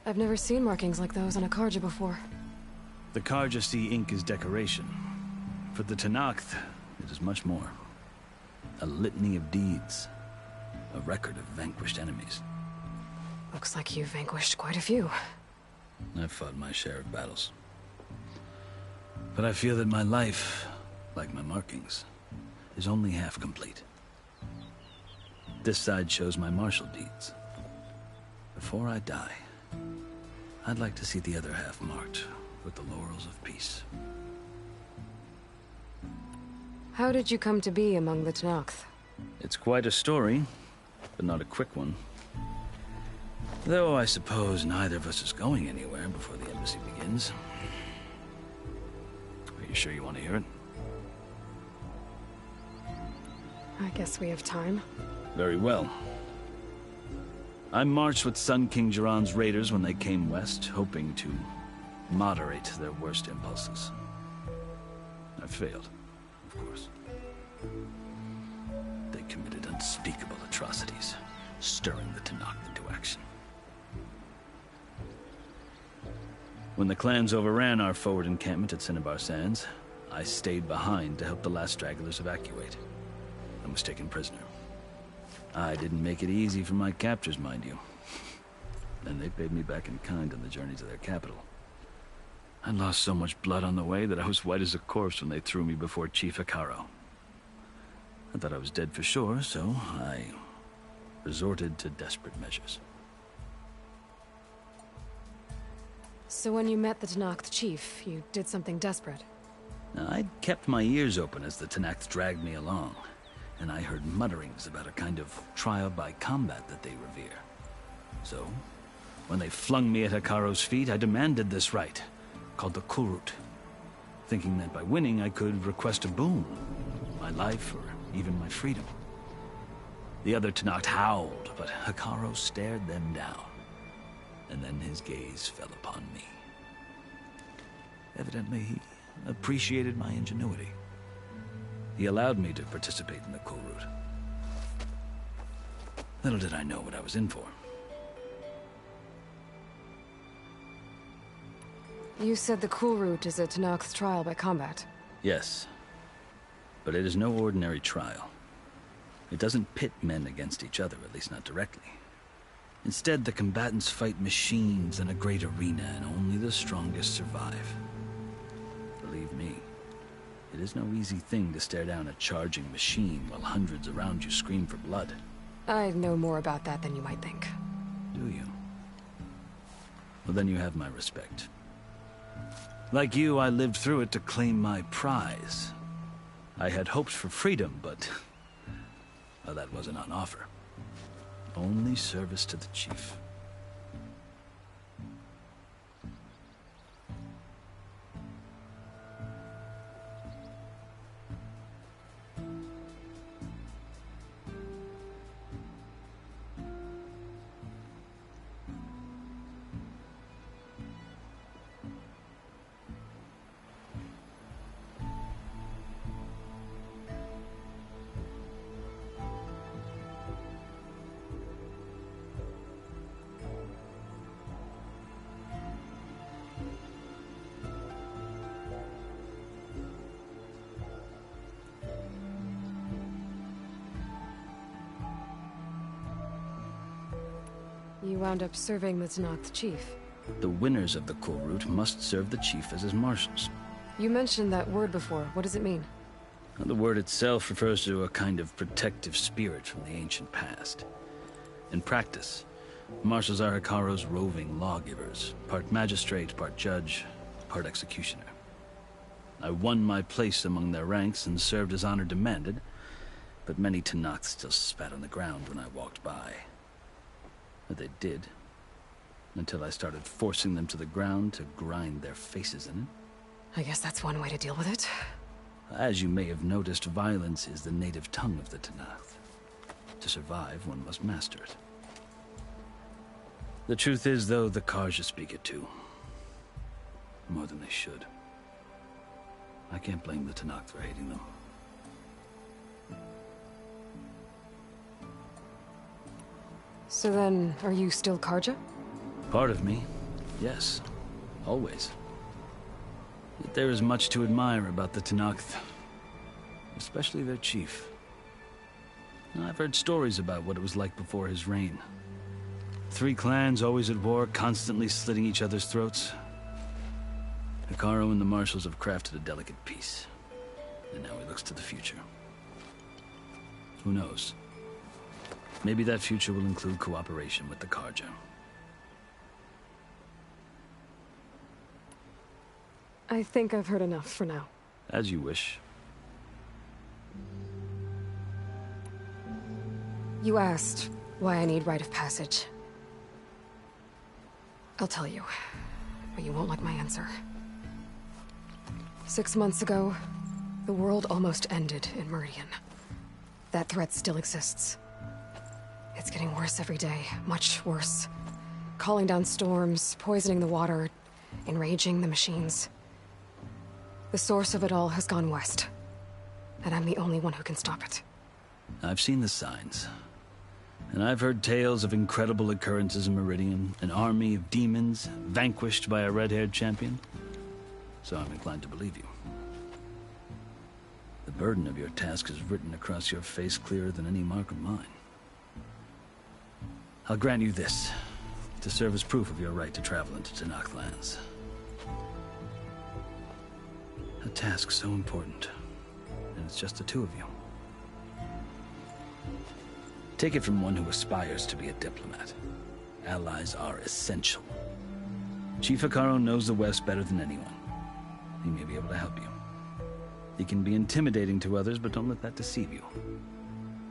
I've never seen markings like those on a Carja before. The Karja see ink is decoration. For the Tenakth, it is much more. A litany of deeds. A record of vanquished enemies. Looks like you've vanquished quite a few. I've fought my share of battles. But I feel that my life, like my markings, is only half complete. This side shows my martial deeds. Before I die, I'd like to see the other half marked with the laurels of peace. How did you come to be among the Tenakth? It's quite a story, but not a quick one. Though I suppose neither of us is going anywhere before the embassy begins. Are you sure you want to hear it? I guess we have time. Very well. I marched with Sun King Jiran's raiders when they came west, hoping to moderate their worst impulses. I failed, of course. They committed unspeakable atrocities, stirring the Tenakth into action. When the clans overran our forward encampment at Cinnabar Sands, I stayed behind to help the last stragglers evacuate, and was taken prisoner. I didn't make it easy for my captors, mind you. And they paid me back in kind on the journey to their capital. I lost so much blood on the way that I was white as a corpse when they threw me before Chief Hekarro. I thought I was dead for sure, so I resorted to desperate measures. So when you met the Tenakth chief, you did something desperate? Now, I'd kept my ears open as the Tenakth dragged me along, and I heard mutterings about a kind of trial by combat that they revere. So, when they flung me at Hekarro's feet, I demanded this right, called the Kulrut, thinking that by winning I could request a boon, my life or even my freedom. The other Tenakth howled, but Hekarro stared them down, and then his gaze fell upon me. Evidently, he appreciated my ingenuity. He allowed me to participate in the Kulrut. Little did I know what I was in for. You said the Kulrut is a Tenakth trial by combat. Yes, but it is no ordinary trial. It doesn't pit men against each other, at least not directly. Instead, the combatants fight machines in a great arena, and only the strongest survive. Believe me, it is no easy thing to stare down a charging machine while hundreds around you scream for blood. I know more about that than you might think. Do you? Well, then you have my respect. Like you, I lived through it to claim my prize. I had hoped for freedom, but well, that wasn't on offer. Only service to the chief. You wound up serving the Tenakth chief. The winners of the Kulrut must serve the chief as his marshals. You mentioned that word before. What does it mean? The word itself refers to a kind of protective spirit from the ancient past. In practice, marshals are Hekarro's roving lawgivers, part magistrate, part judge, part executioner. I won my place among their ranks and served as honor demanded, but many Tenakth still spat on the ground when I walked by. But they did, until I started forcing them to the ground to grind their faces in it. I guess that's one way to deal with it. As you may have noticed, violence is the native tongue of the Tenakth. To survive, one must master it. The truth is, though, the Karja speak it too. More than they should. I can't blame the Tenakth for hating them. So then, are you still Karja? Part of me, yes. Always. Yet there is much to admire about the Tenakth, especially their chief. I've heard stories about what it was like before his reign. 3 clans always at war, constantly slitting each other's throats. Hekarro and the Marshals have crafted a delicate peace. And now he looks to the future. Who knows? Maybe that future will include cooperation with the Carja. I think I've heard enough for now. As you wish. You asked why I need rite of passage. I'll tell you, but you won't like my answer. 6 months ago, the world almost ended in Meridian. That threat still exists. It's getting worse every day, much worse. Calling down storms, poisoning the water, enraging the machines. The source of it all has gone west, and I'm the only one who can stop it. I've seen the signs. And I've heard tales of incredible occurrences in Meridian, an army of demons vanquished by a red-haired champion. So I'm inclined to believe you. The burden of your task is written across your face clearer than any mark of mine. I'll grant you this, to serve as proof of your right to travel into Tenakth lands. A task so important, and it's just the 2 of you. Take it from one who aspires to be a diplomat. Allies are essential. Chief Hekarro knows the West better than anyone. He may be able to help you. He can be intimidating to others, but don't let that deceive you.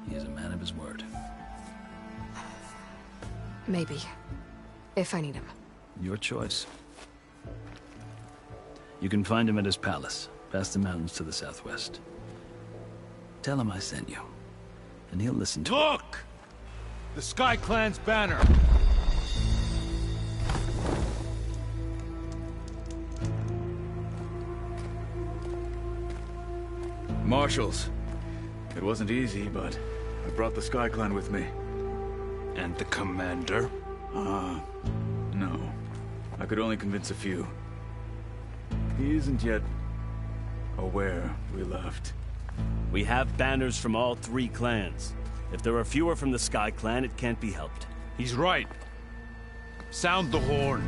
He is a man of his word. Maybe. If I need him. Your choice. You can find him at his palace, past the mountains to the southwest. Tell him I sent you, and he'll listen to Look! The Sky Clan's banner! Marshals. It wasn't easy, but I brought the Sky Clan with me. And the commander? No. I could only convince a few. He isn't yet aware we left. We have banners from all 3 clans. If there are fewer from the Sky Clan, it can't be helped. He's right. Sound the horn.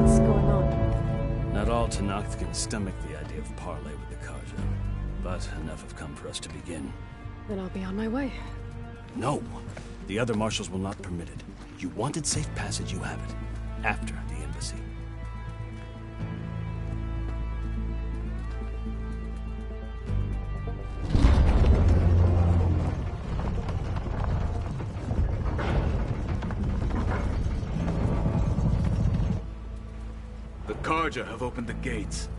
What's going on? Not all Tenakth can stomach the idea of parley with the Carja, but enough have come for us to begin. Then I'll be on my way. No. The other marshals will not permit it. You wanted safe passage, you have it. After the embassy. The Carja have opened the gates.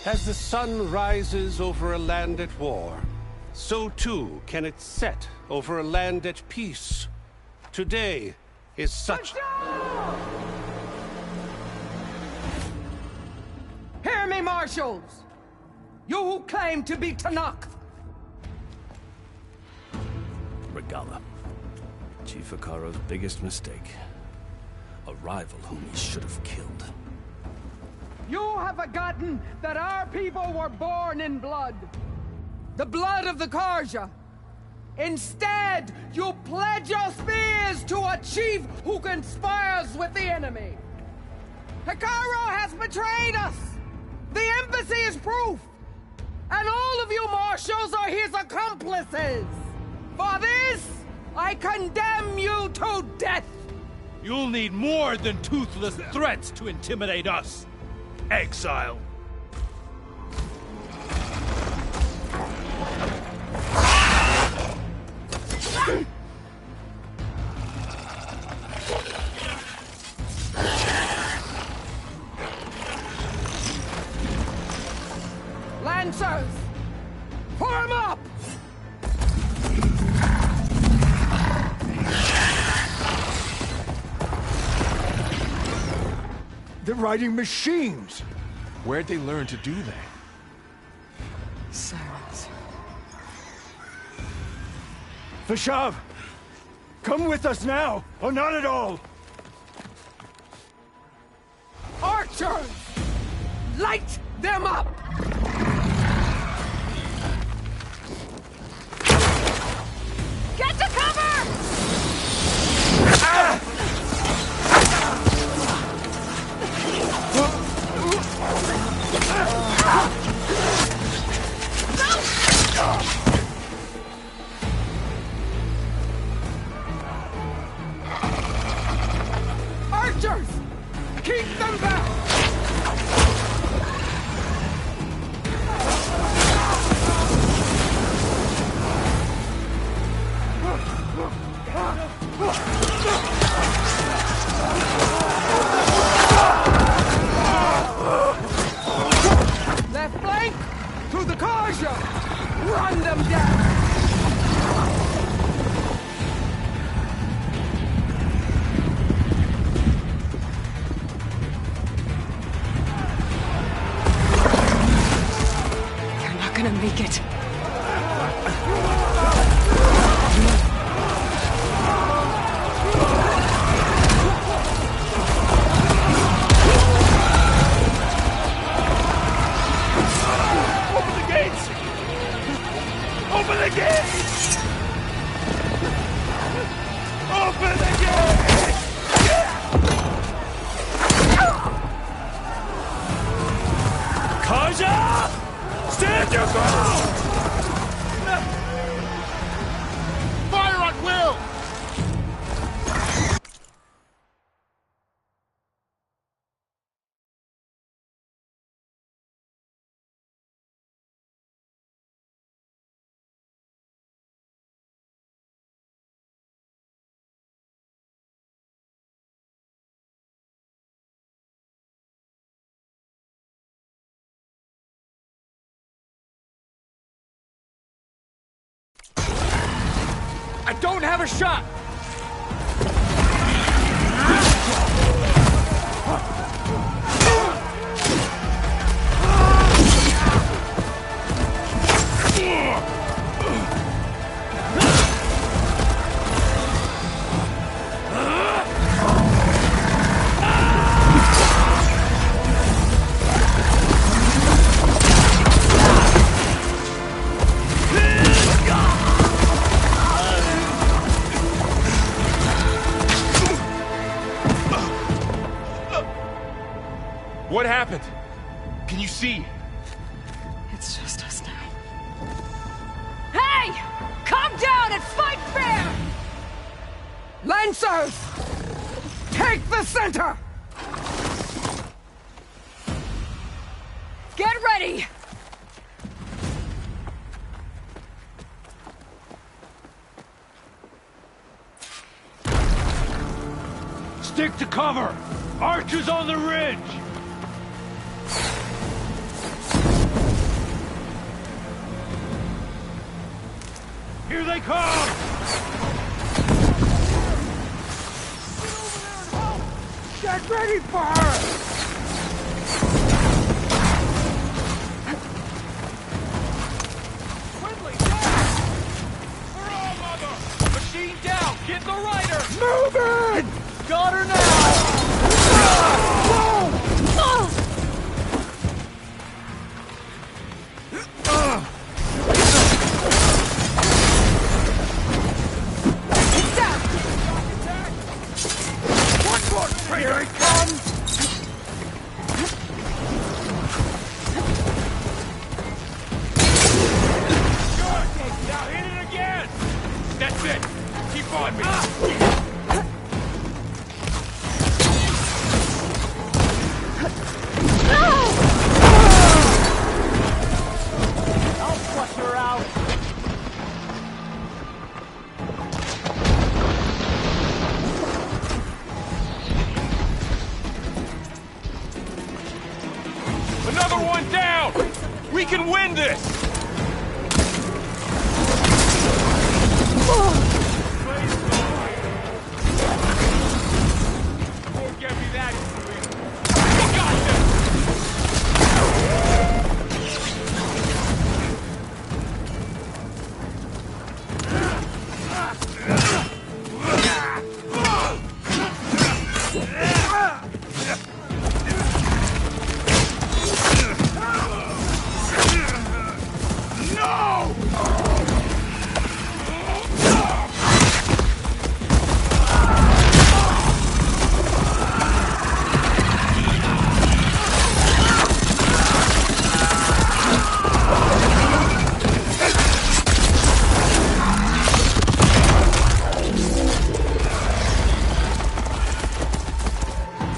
As the sun rises over a land at war, so too can it set over a land at peace. Today is such... Hear me, marshals! You who claim to be Tenakth! Regalla. Chief Hekarro's biggest mistake. A rival whom he should have killed. You have forgotten that our people were born in blood. The blood of the Carja. Instead, you pledge your spears to a chief who conspires with the enemy. Hekarro has betrayed us. The embassy is proof. And all of you marshals are his accomplices. For this, I condemn you to death. You'll need more than toothless threats to intimidate us. Exile. Lancers, Form up! They're riding machines! Where'd they learn to do that? Silence. Vashav! Come with us now, or not at all! Archers! Light them up! Get to cover! Archers! Keep them back! Left flank! To the Karja! Run them down! They're not gonna make it. Open the gates! Open the gates! Open the gates! Karja! Stand your ground! Fire at will! I don't have a shot! What happened? Can you see? It's just us now. Hey! Calm down and fight fair! Lancers! Take the center! Get ready! Stick to cover! Archers on the ridge! Here they come! Get ready for her! Machine down! Get the rider! Move it! Got her now! Here it comes! Now hit it again! That's it! Keep on me! I'll flush her out! Another one down! We can win this!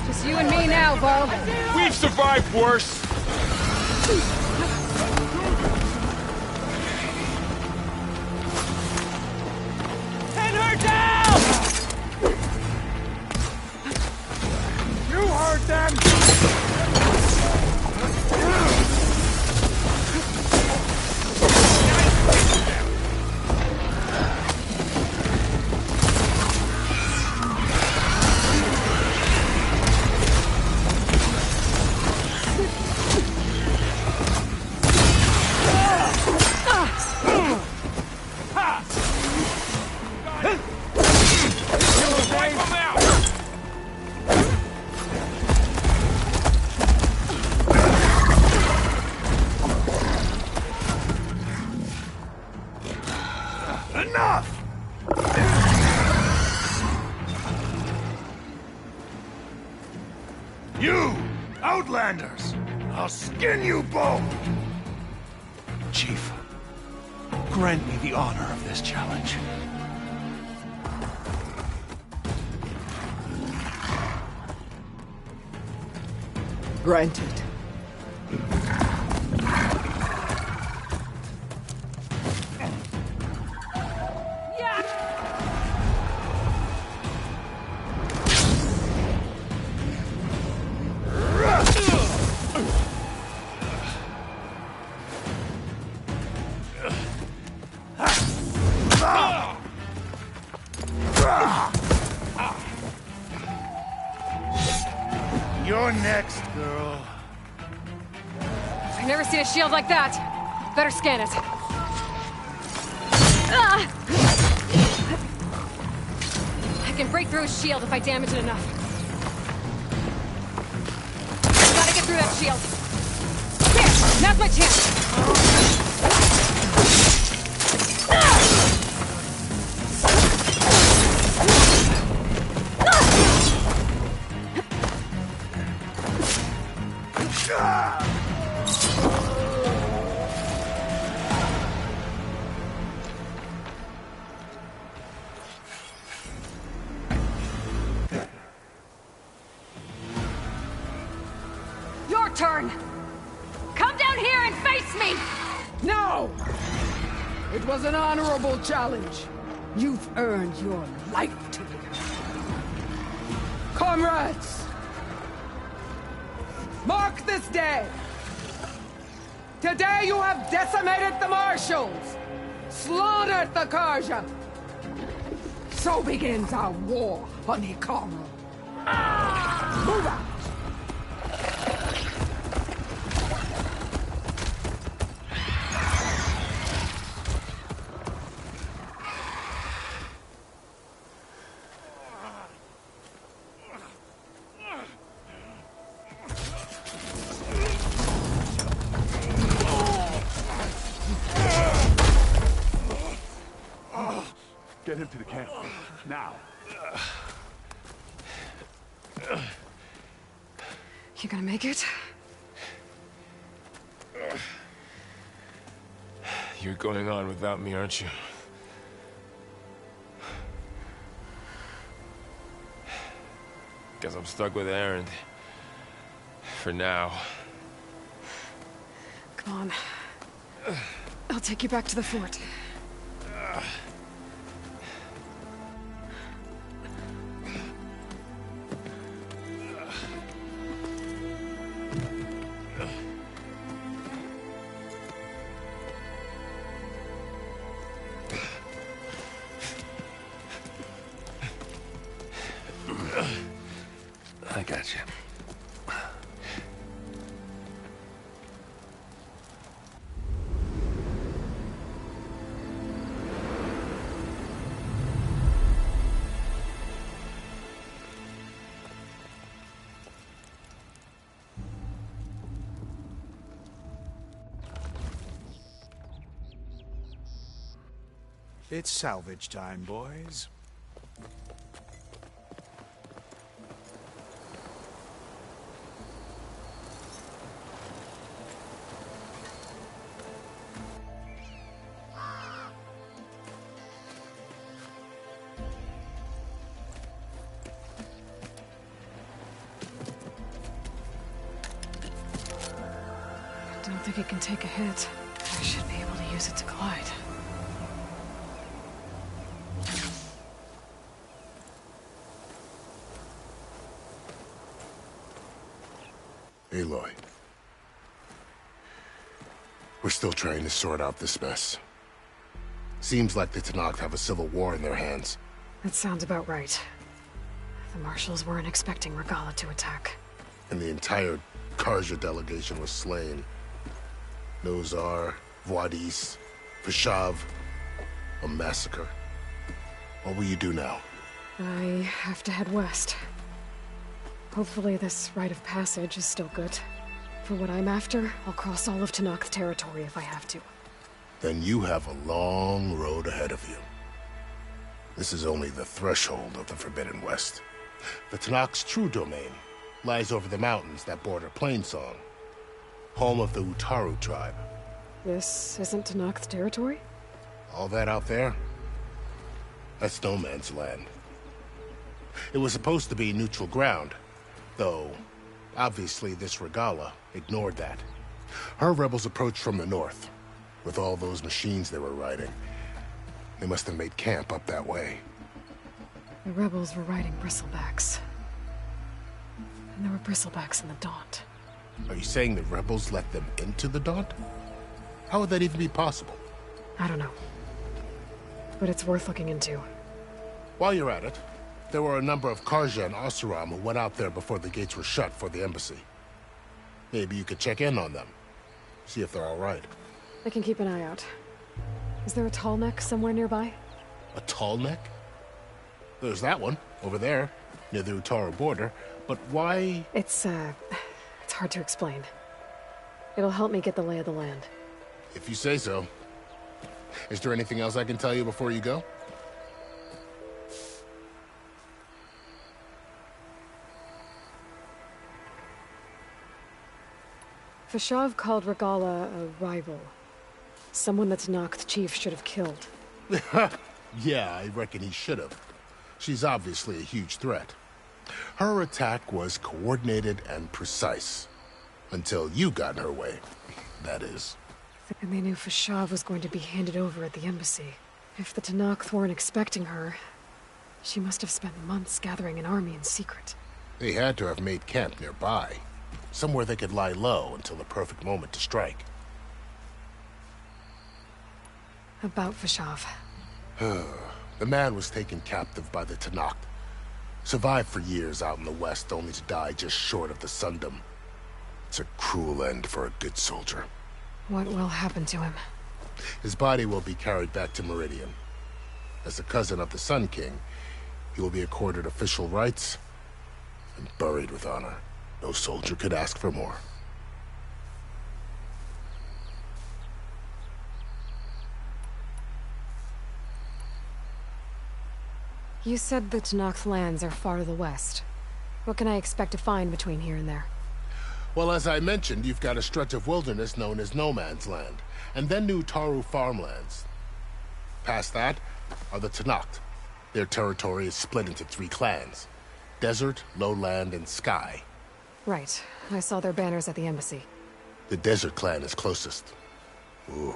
Just you and me now, Vo. We've survived worse. Pin her down! You heard them! Enough! You, Outlanders! I'll skin you both! Chief, grant me the honor of this challenge. Granted. You're next, girl. I've never seen a shield like that. Better scan it. I can break through his shield if I damage it enough. Gotta get through that shield. There! Now's my chance! Your turn! Come down here and face me! No! It was an honorable challenge. You've earned your life today. Comrades! Mark this day! Today you have decimated the Marshals! Slaughtered the Karja! So begins our war on Hikaru. Move out! Get him to the camp. Now. You gonna make it? You're going on without me, aren't you? Guess I'm stuck with Erend. For now. Come on. I'll take you back to the fort. I got you. It's salvage time, boys. I don't think it can take a hit. I should be able to use it to glide. Aloy. We're still trying to sort out this mess. Seems like the Tenakth have a civil war in their hands. That sounds about right. The Marshals weren't expecting Regalla to attack. And the entire Carja delegation was slain. Nozar, Wadis, Fashav. A massacre. What will you do now? I have to head west. Hopefully this rite of passage is still good. For what I'm after, I'll cross all of Tenakth territory if I have to. Then you have a long road ahead of you. This is only the threshold of the Forbidden West. The Tenakth's true domain lies over the mountains that border Plainsong, home of the Utaru tribe. This isn't Tenakth territory? All that out there? That's no man's land. It was supposed to be neutral ground, though obviously this Regalla ignored that. Her rebels approached from the north, with all those machines they were riding. They must have made camp up that way. The rebels were riding bristlebacks. And there were bristlebacks in the Daunt. Are you saying the rebels let them into the Daunt? How would that even be possible? I don't know. But it's worth looking into. While you're at it, there were a number of Carja and Oseram who went out there before the gates were shut for the embassy. Maybe you could check in on them. See if they're all right. I can keep an eye out. Is there a tall neck somewhere nearby? A tall neck? There's that one, over there, near the Utaru border. But why? It's hard to explain. It'll help me get the lay of the land. If you say so. Is there anything else I can tell you before you go? Fashav called Regalla a rival. Someone that Tenakth chief should have killed. Yeah, I reckon he should have. She's obviously a huge threat. Her attack was coordinated and precise. Until you got in her way, that is. And they knew Fashav was going to be handed over at the embassy. If the Tenakth weren't expecting her, she must have spent months gathering an army in secret. They had to have made camp nearby. Somewhere they could lie low until the perfect moment to strike. About Fashav. The man was taken captive by the Tenakth. Survived for years out in the west, only to die just short of the Sundom. It's a cruel end for a good soldier. What will happen to him? His body will be carried back to Meridian. As a cousin of the Sun King, he will be accorded official rights and buried with honor. No soldier could ask for more. You said the Tenakth lands are far to the west. What can I expect to find between here and there? Well, as I mentioned, you've got a stretch of wilderness known as No Man's Land, and then new Utaru farmlands. Past that are the Tenakth. Their territory is split into 3 clans: Desert, Lowland, and Sky. Right. I saw their banners at the embassy. The Desert clan is closest. Ooh,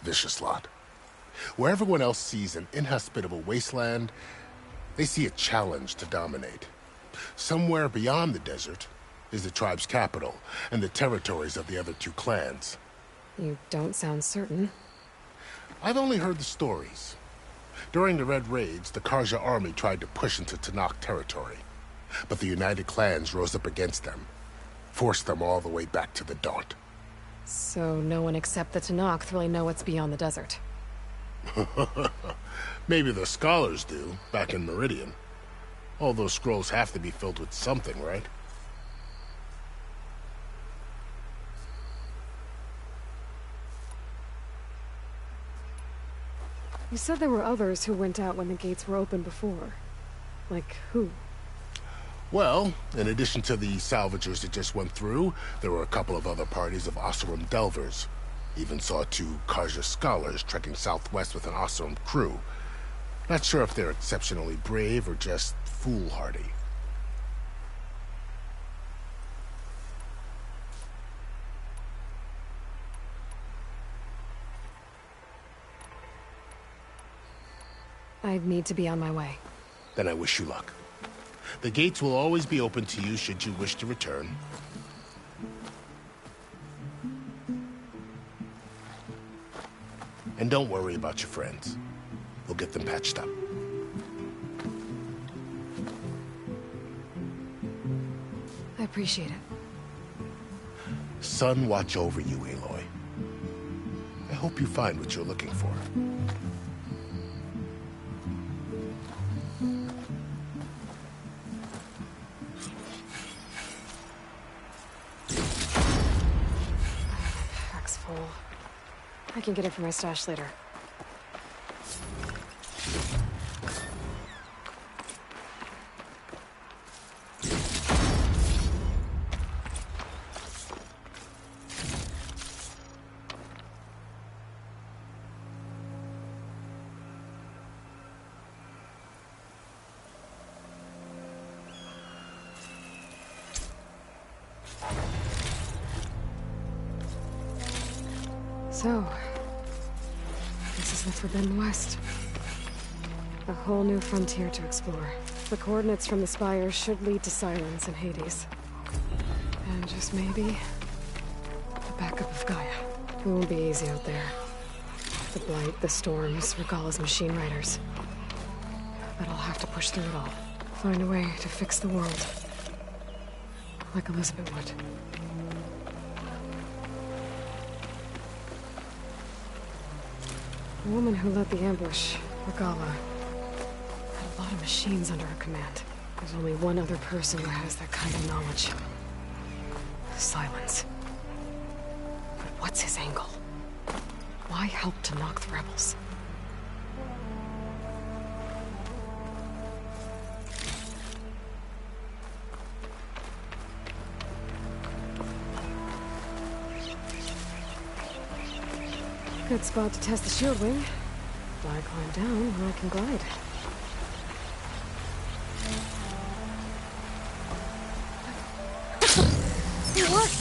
vicious lot. Where everyone else sees an inhospitable wasteland, they see a challenge to dominate. Somewhere beyond the desert is the tribe's capital and the territories of the other 2 clans. You don't sound certain. I've only heard the stories. During the Red Raids, the Carja army tried to push into Tenakth territory, but the United Clans rose up against them, forced them all the way back to the Daunt. So no one except the Tenakth really know what's beyond the desert. Maybe the scholars do, back in Meridian. All those scrolls have to be filled with something, right? You said there were others who went out when the gates were open before. Like who? Well, in addition to the salvagers that just went through, there were a couple of other parties of Oseram delvers. Even saw 2 Carja scholars trekking southwest with an Oseram crew. Not sure if they're exceptionally brave or just foolhardy. I need to be on my way. Then I wish you luck. The gates will always be open to you should you wish to return. And don't worry about your friends. We'll get them patched up. I appreciate it. Sun watch over you, Aloy. I hope you find what you're looking for. Pack's full. I can get it from my stash later. So, this is the Forbidden West. A whole new frontier to explore. The coordinates from the spires should lead to Silence and Hades. And just maybe, the backup of Gaia. It won't be easy out there. The Blight, the Storms, Regalla's machine riders. But I'll have to push through it all. Find a way to fix the world. Like Elizabeth would. The woman who led the ambush, Regalla, had a lot of machines under her command. There's only one other person who has that kind of knowledge. Silence. But what's his angle? Why help to knock the rebels? Good spot to test the shield wing. Why climb down when I can glide? It worked!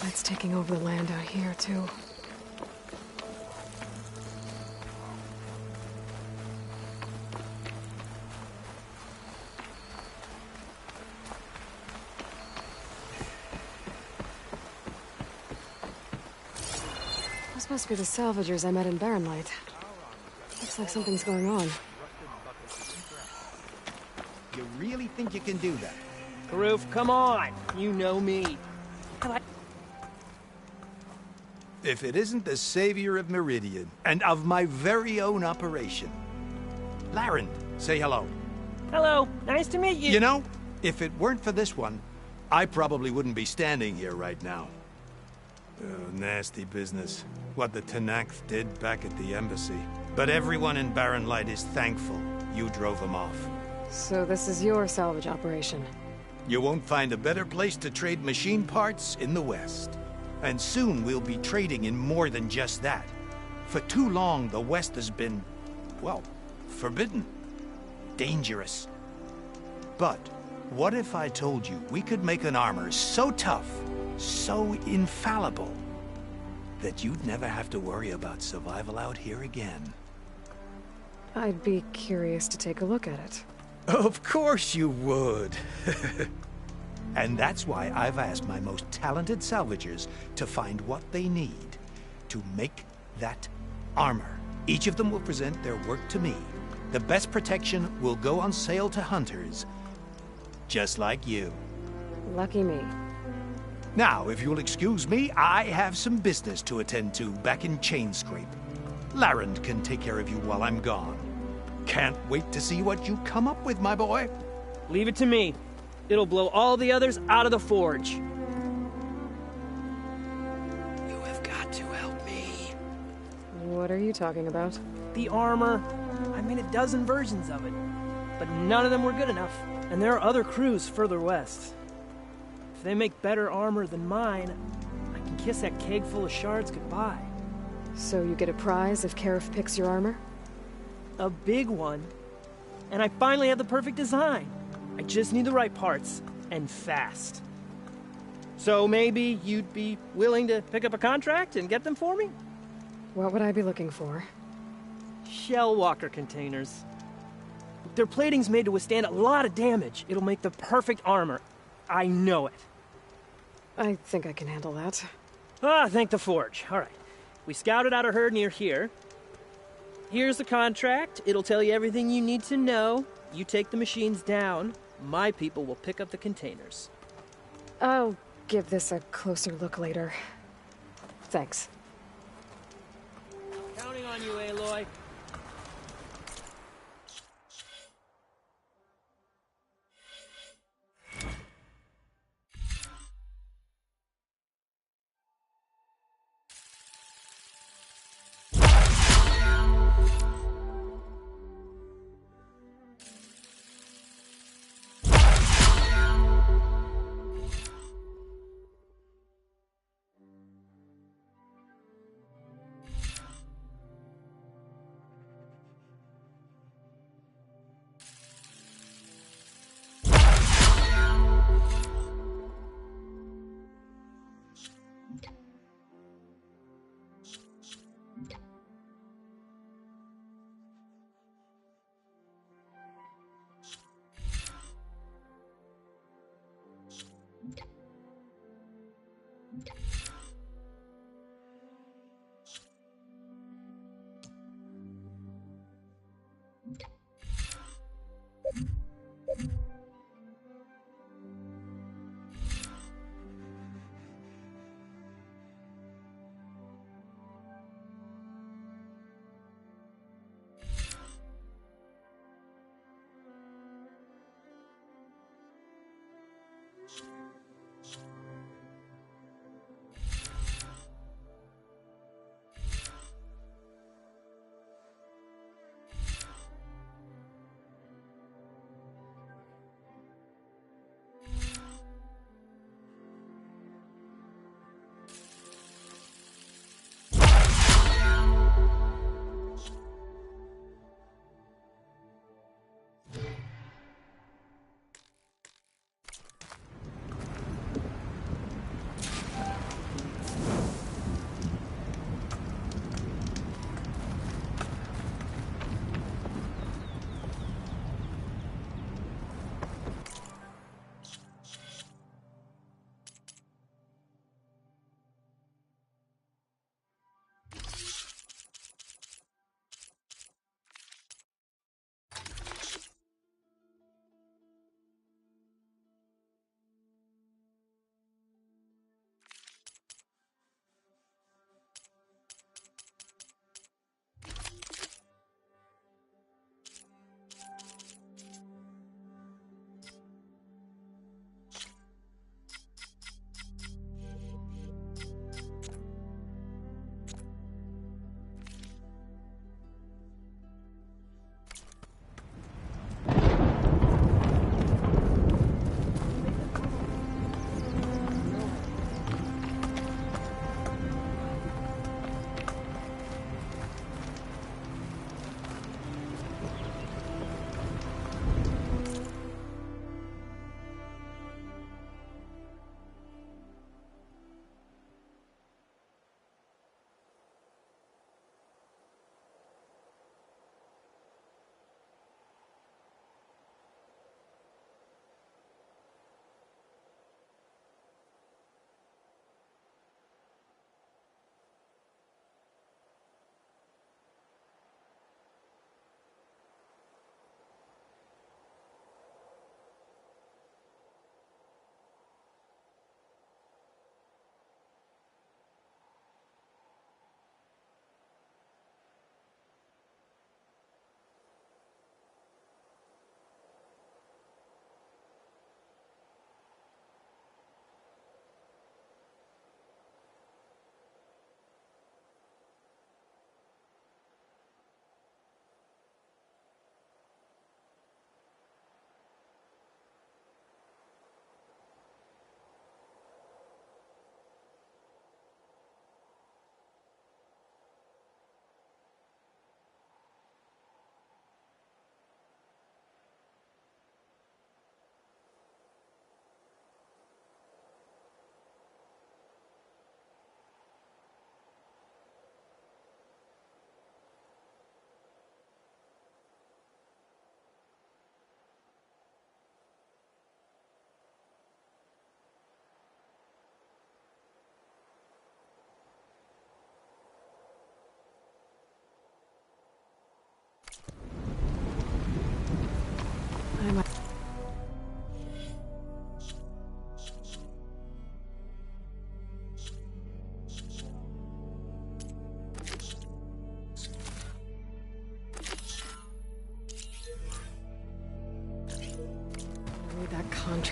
It's taking over the land out here, too. Those must be the salvagers I met in Barrenlight. Looks like something's going on. You really think you can do that? Karuf, come on! You know me. If it isn't the savior of Meridian, and of my very own operation. Larend, say hello. Hello, nice to meet you. You know, if it weren't for this one, I probably wouldn't be standing here right now. Oh, nasty business. What the Tenakth did back at the embassy. But everyone in Barrenlight is thankful you drove them off. So this is your salvage operation? You won't find a better place to trade machine parts in the West. And soon we'll be trading in more than just that. For too long, the West has been, well, forbidden. Dangerous. But what if I told you we could make an armor so tough, so infallible, that you'd never have to worry about survival out here again? I'd be curious to take a look at it. Of course you would. And that's why I've asked my most talented salvagers to find what they need to make that armor. Each of them will present their work to me. The best protection will go on sale to hunters, just like you. Lucky me. Now, if you'll excuse me, I have some business to attend to back in Chainscrape. Larend can take care of you while I'm gone. Can't wait to see what you come up with, my boy. Leave it to me. It'll blow all the others out of the forge. You have got to help me. What are you talking about? The armor. I made a dozen versions of it. But none of them were good enough. And there are other crews further west. If they make better armor than mine, I can kiss that keg full of shards goodbye. So you get a prize if Karif picks your armor? A big one. And I finally have the perfect design. I just need the right parts, and fast. So maybe you'd be willing to pick up a contract and get them for me? What would I be looking for? Shell walker containers. Their plating's made to withstand a lot of damage. It'll make the perfect armor. I know it. I think I can handle that. Ah, thank the forge. All right. We scouted out a herd near here. Here's the contract. It'll tell you everything you need to know. You take the machines down. My people will pick up the containers. I'll give this a closer look later. Thanks. Counting on you, Aloy.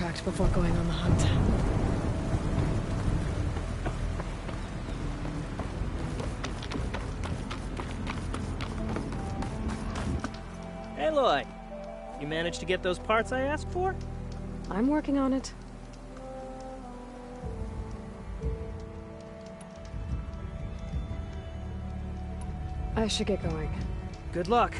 sidetracked before going on the hunt. Aloy, you managed to get those parts I asked for? I'm working on it. I should get going. Good luck.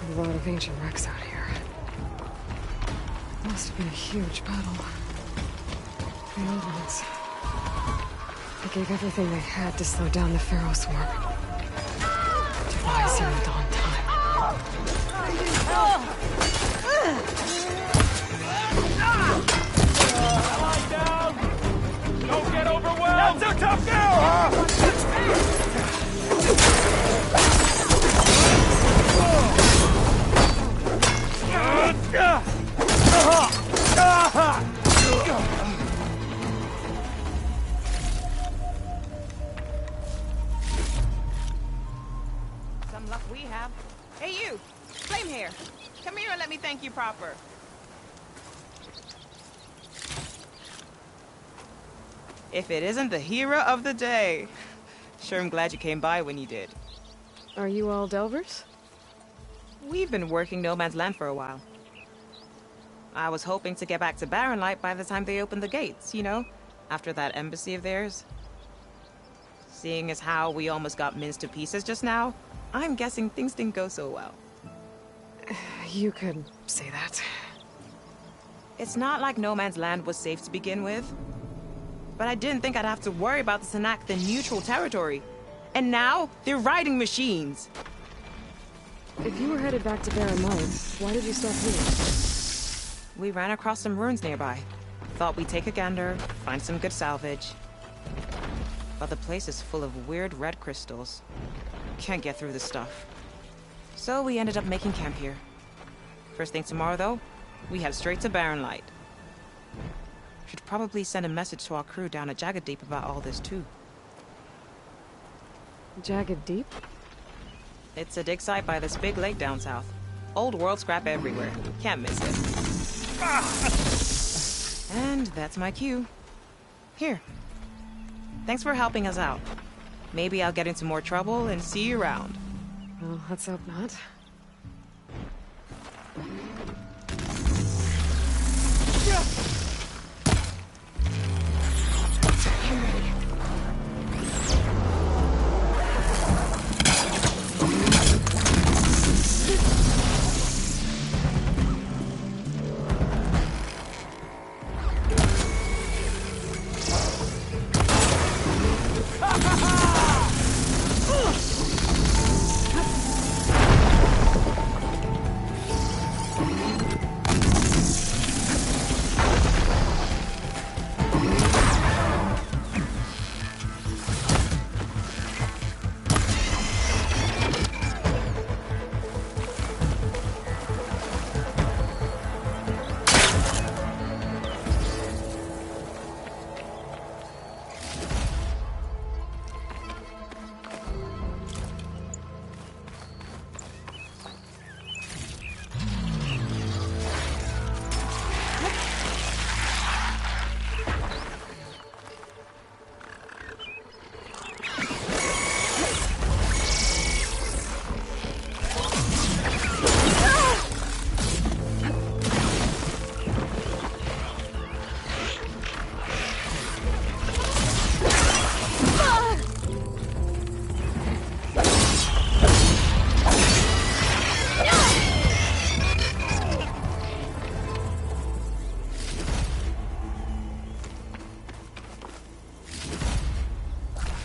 A lot of ancient wrecks out here. Must have been a huge battle. The old ones. They gave everything they had to slow down the Pharaoh swarm. Defy Zero Dawn time. Lie down! Don't get overwhelmed! Not so tough now, huh? Some luck we have. Hey you! Flame hair! Come here and let me thank you proper. If it isn't the hero of the day. Sure am glad you came by when you did. Are you all Delvers? We've been working No Man's Land for a while. I was hoping to get back to Barrenlight by the time they opened the gates, you know? After that embassy of theirs. Seeing as how we almost got minced to pieces just now, I'm guessing things didn't go so well. You could say that. It's not like No Man's Land was safe to begin with. But I didn't think I'd have to worry about the Sanak in neutral territory. And now, they're riding machines. If you were headed back to Barren Light, why did you stop here? We ran across some ruins nearby. Thought we'd take a gander, find some good salvage. But the place is full of weird red crystals. Can't get through the stuff. So we ended up making camp here. First thing tomorrow, though, we head straight to Barren Light. Should probably send a message to our crew down at Jagged Deep about all this, too. Jagged Deep? It's a dig site by this big lake down south. Old world scrap everywhere. Can't miss it. And that's my cue. Here. Thanks for helping us out. Maybe I'll get into more trouble and see you around. Well, let's hope not.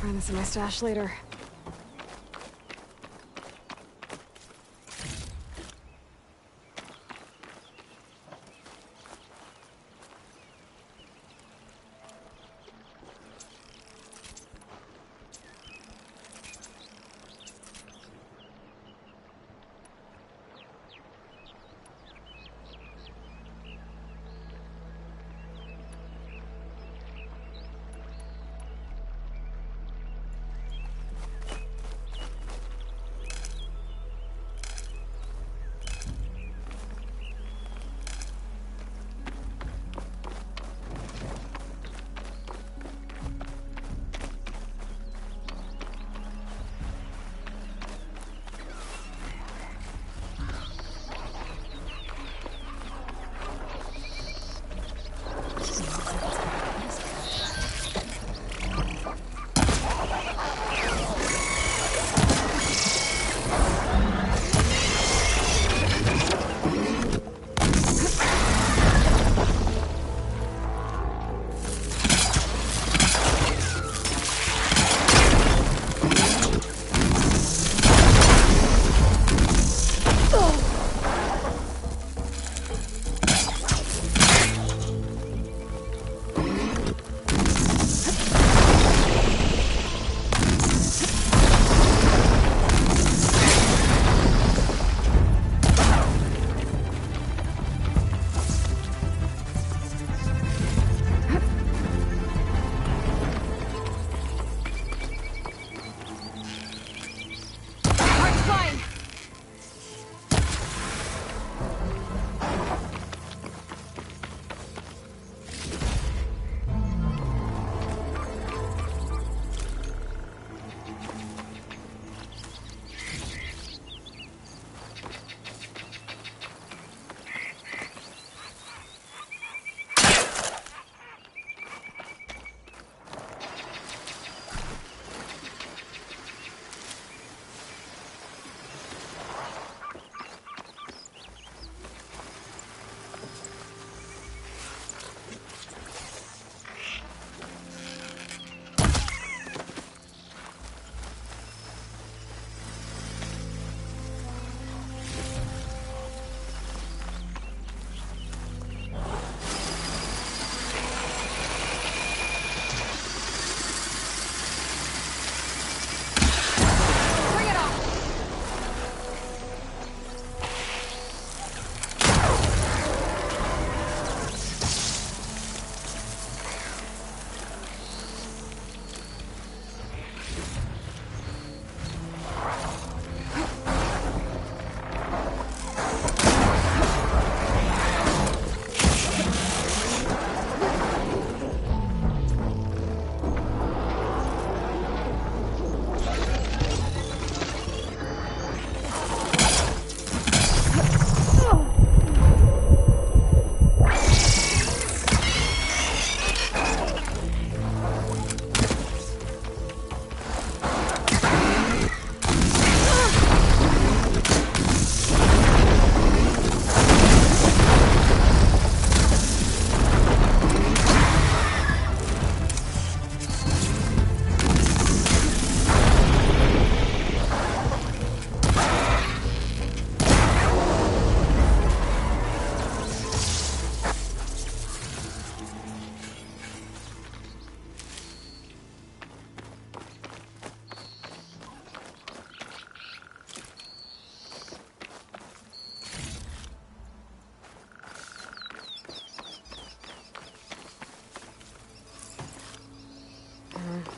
find this in my stash later.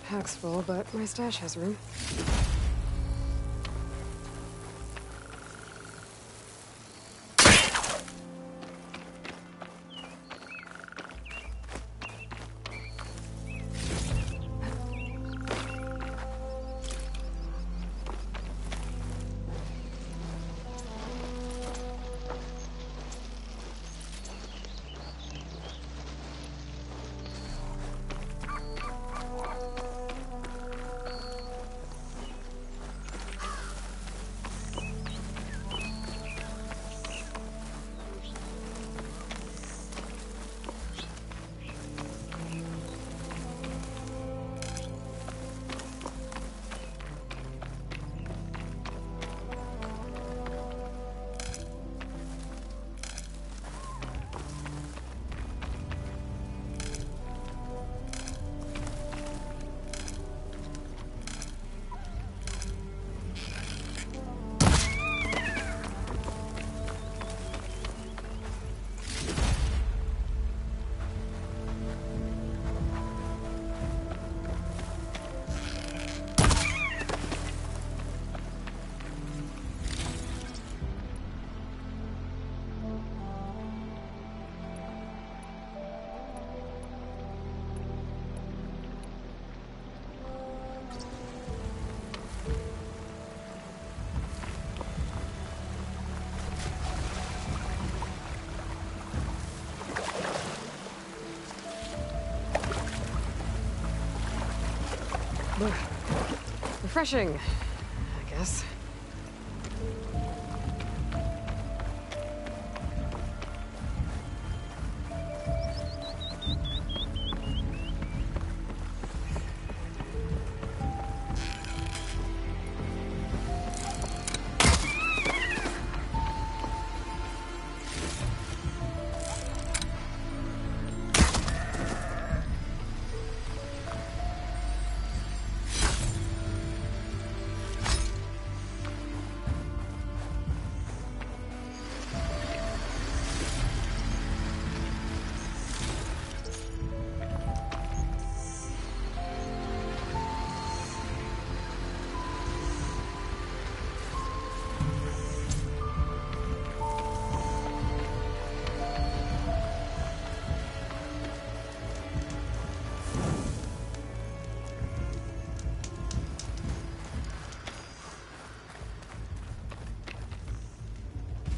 Pack's full, but my stash has room. Refreshing, I guess.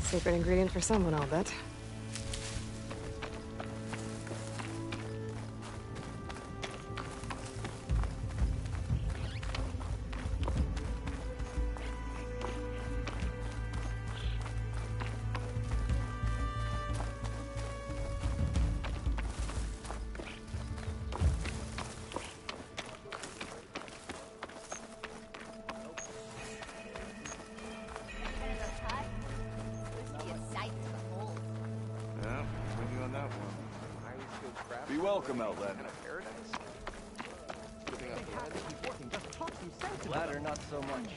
Secret ingredient for someone, I'll bet. Be welcome, Outlander. Ladder, not so much.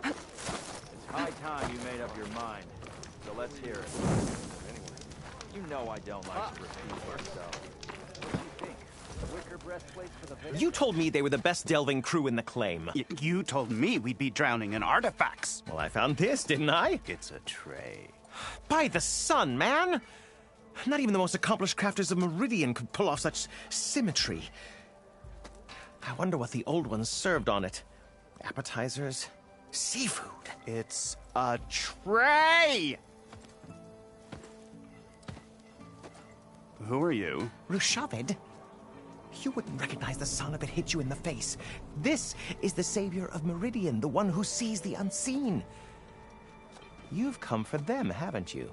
It's high time you made up your mind. So let's hear it. You know I don't like to repeat myself. What do you think? Wicker breastplate for the victim? You told me they were the best delving crew in the claim. You told me we'd be drowning in artifacts. Well, I found this, didn't I? It's a tray. By the sun, man! Not even the most accomplished crafters of Meridian could pull off such symmetry. I wonder what the old ones served on it. Appetizers? Seafood? It's a tray! Who are you? Rushavid? You wouldn't recognize the sun if it hit you in the face. This is the savior of Meridian, the one who sees the unseen. You've come for them, haven't you?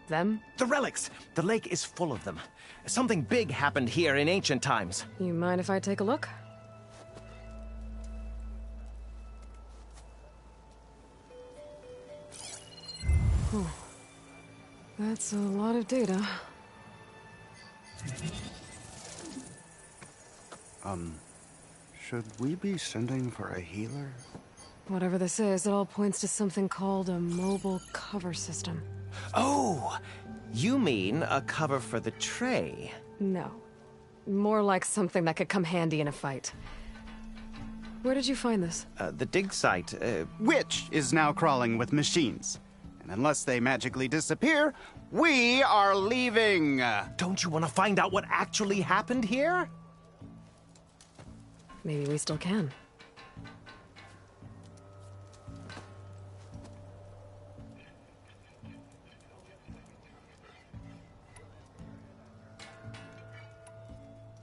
Them? The relics! The lake is full of them. Something big happened here in ancient times. You mind if I take a look? Whew. That's a lot of data. Should we be sending for a healer? Whatever this is, it all points to something called a mobile cover system. Oh! You mean a cover for the tray? No. More like something that could come handy in a fight. Where did you find this? The dig site, Which is now crawling with machines. And unless they magically disappear, we are leaving! Don't you want to find out what actually happened here? Maybe we still can.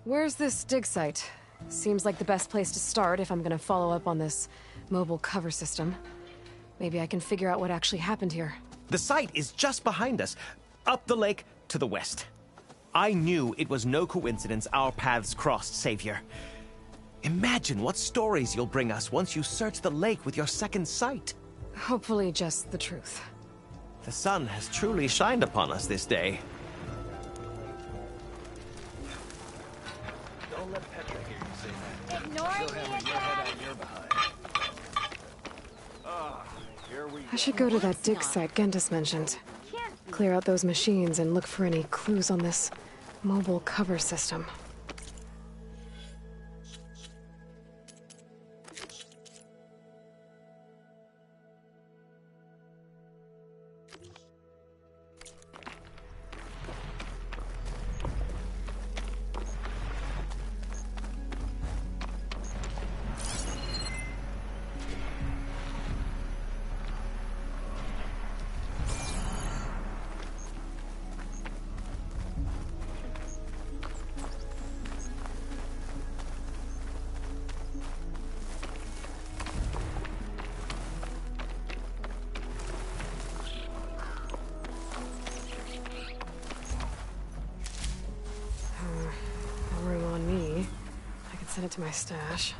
Where's this dig site? Seems like the best place to start if I'm gonna follow up on this mobile cover system. Maybe I can figure out what actually happened here. The site is just behind us, up the lake to the west. I knew it was no coincidence our paths crossed, Savior. Imagine what stories you'll bring us once you search the lake with your second sight. Hopefully just the truth. The sun has truly shined upon us this day. Don't let Petra hear you say that. Ignoring the attack. I should go to that dig site Gentis mentioned. Clear out those machines and look for any clues on this mobile cover system. Headed to my stash.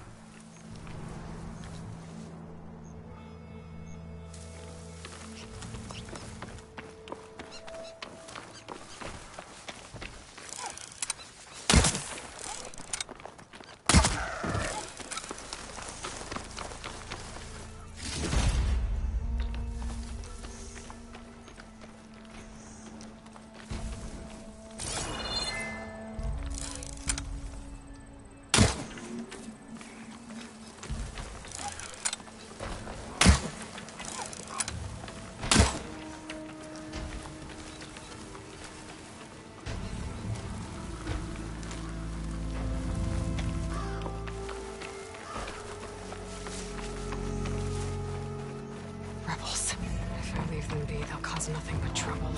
Nothing but trouble.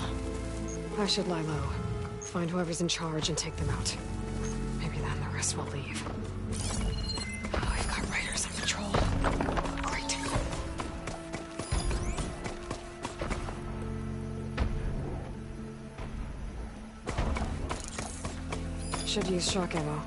I should lie low. Find whoever's in charge and take them out. Maybe then the rest will leave. Oh, I've got raiders on patrol. Great. Should use shock ammo.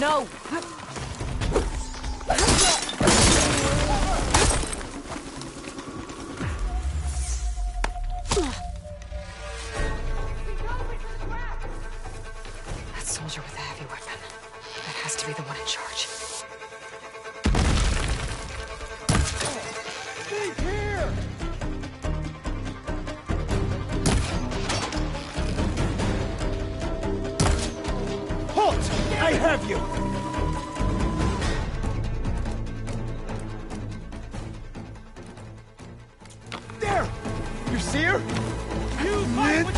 No! That soldier with the heavy weapon. That has to be the one in charge. He's here! Halt! I have you! There! You see her? You fight with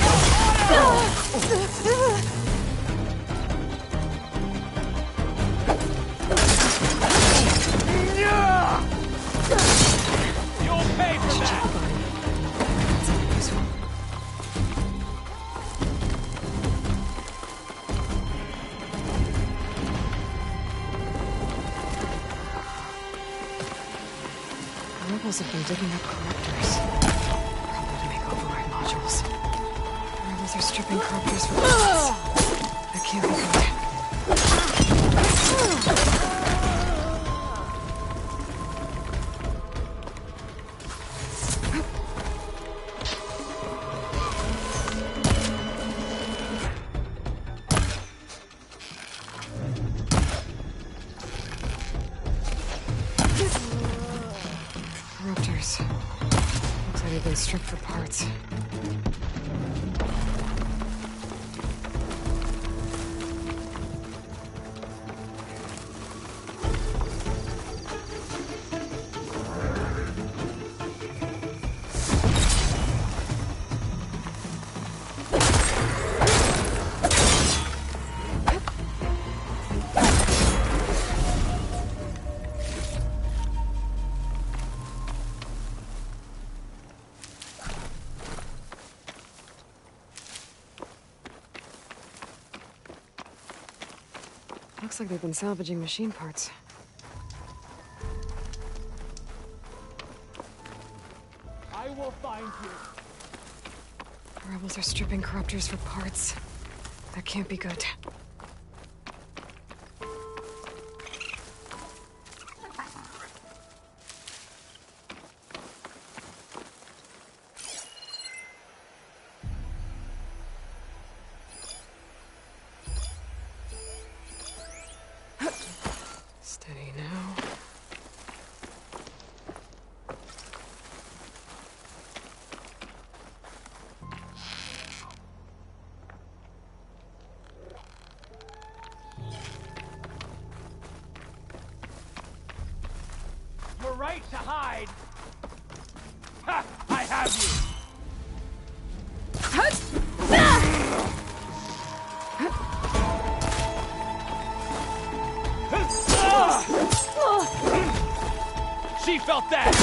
You'll pay for that! The rebels have been digging up corruptors. Probably to make override modules. The rebels are stripping corruptors for parts. That can't be good. Corruptors. Looks like they've been stripped for parts. Looks like they've been salvaging machine parts. I will find you. The rebels are stripping corruptors for parts. That can't be good. Steady now. You're right to hide! Ha! I have you! She felt that!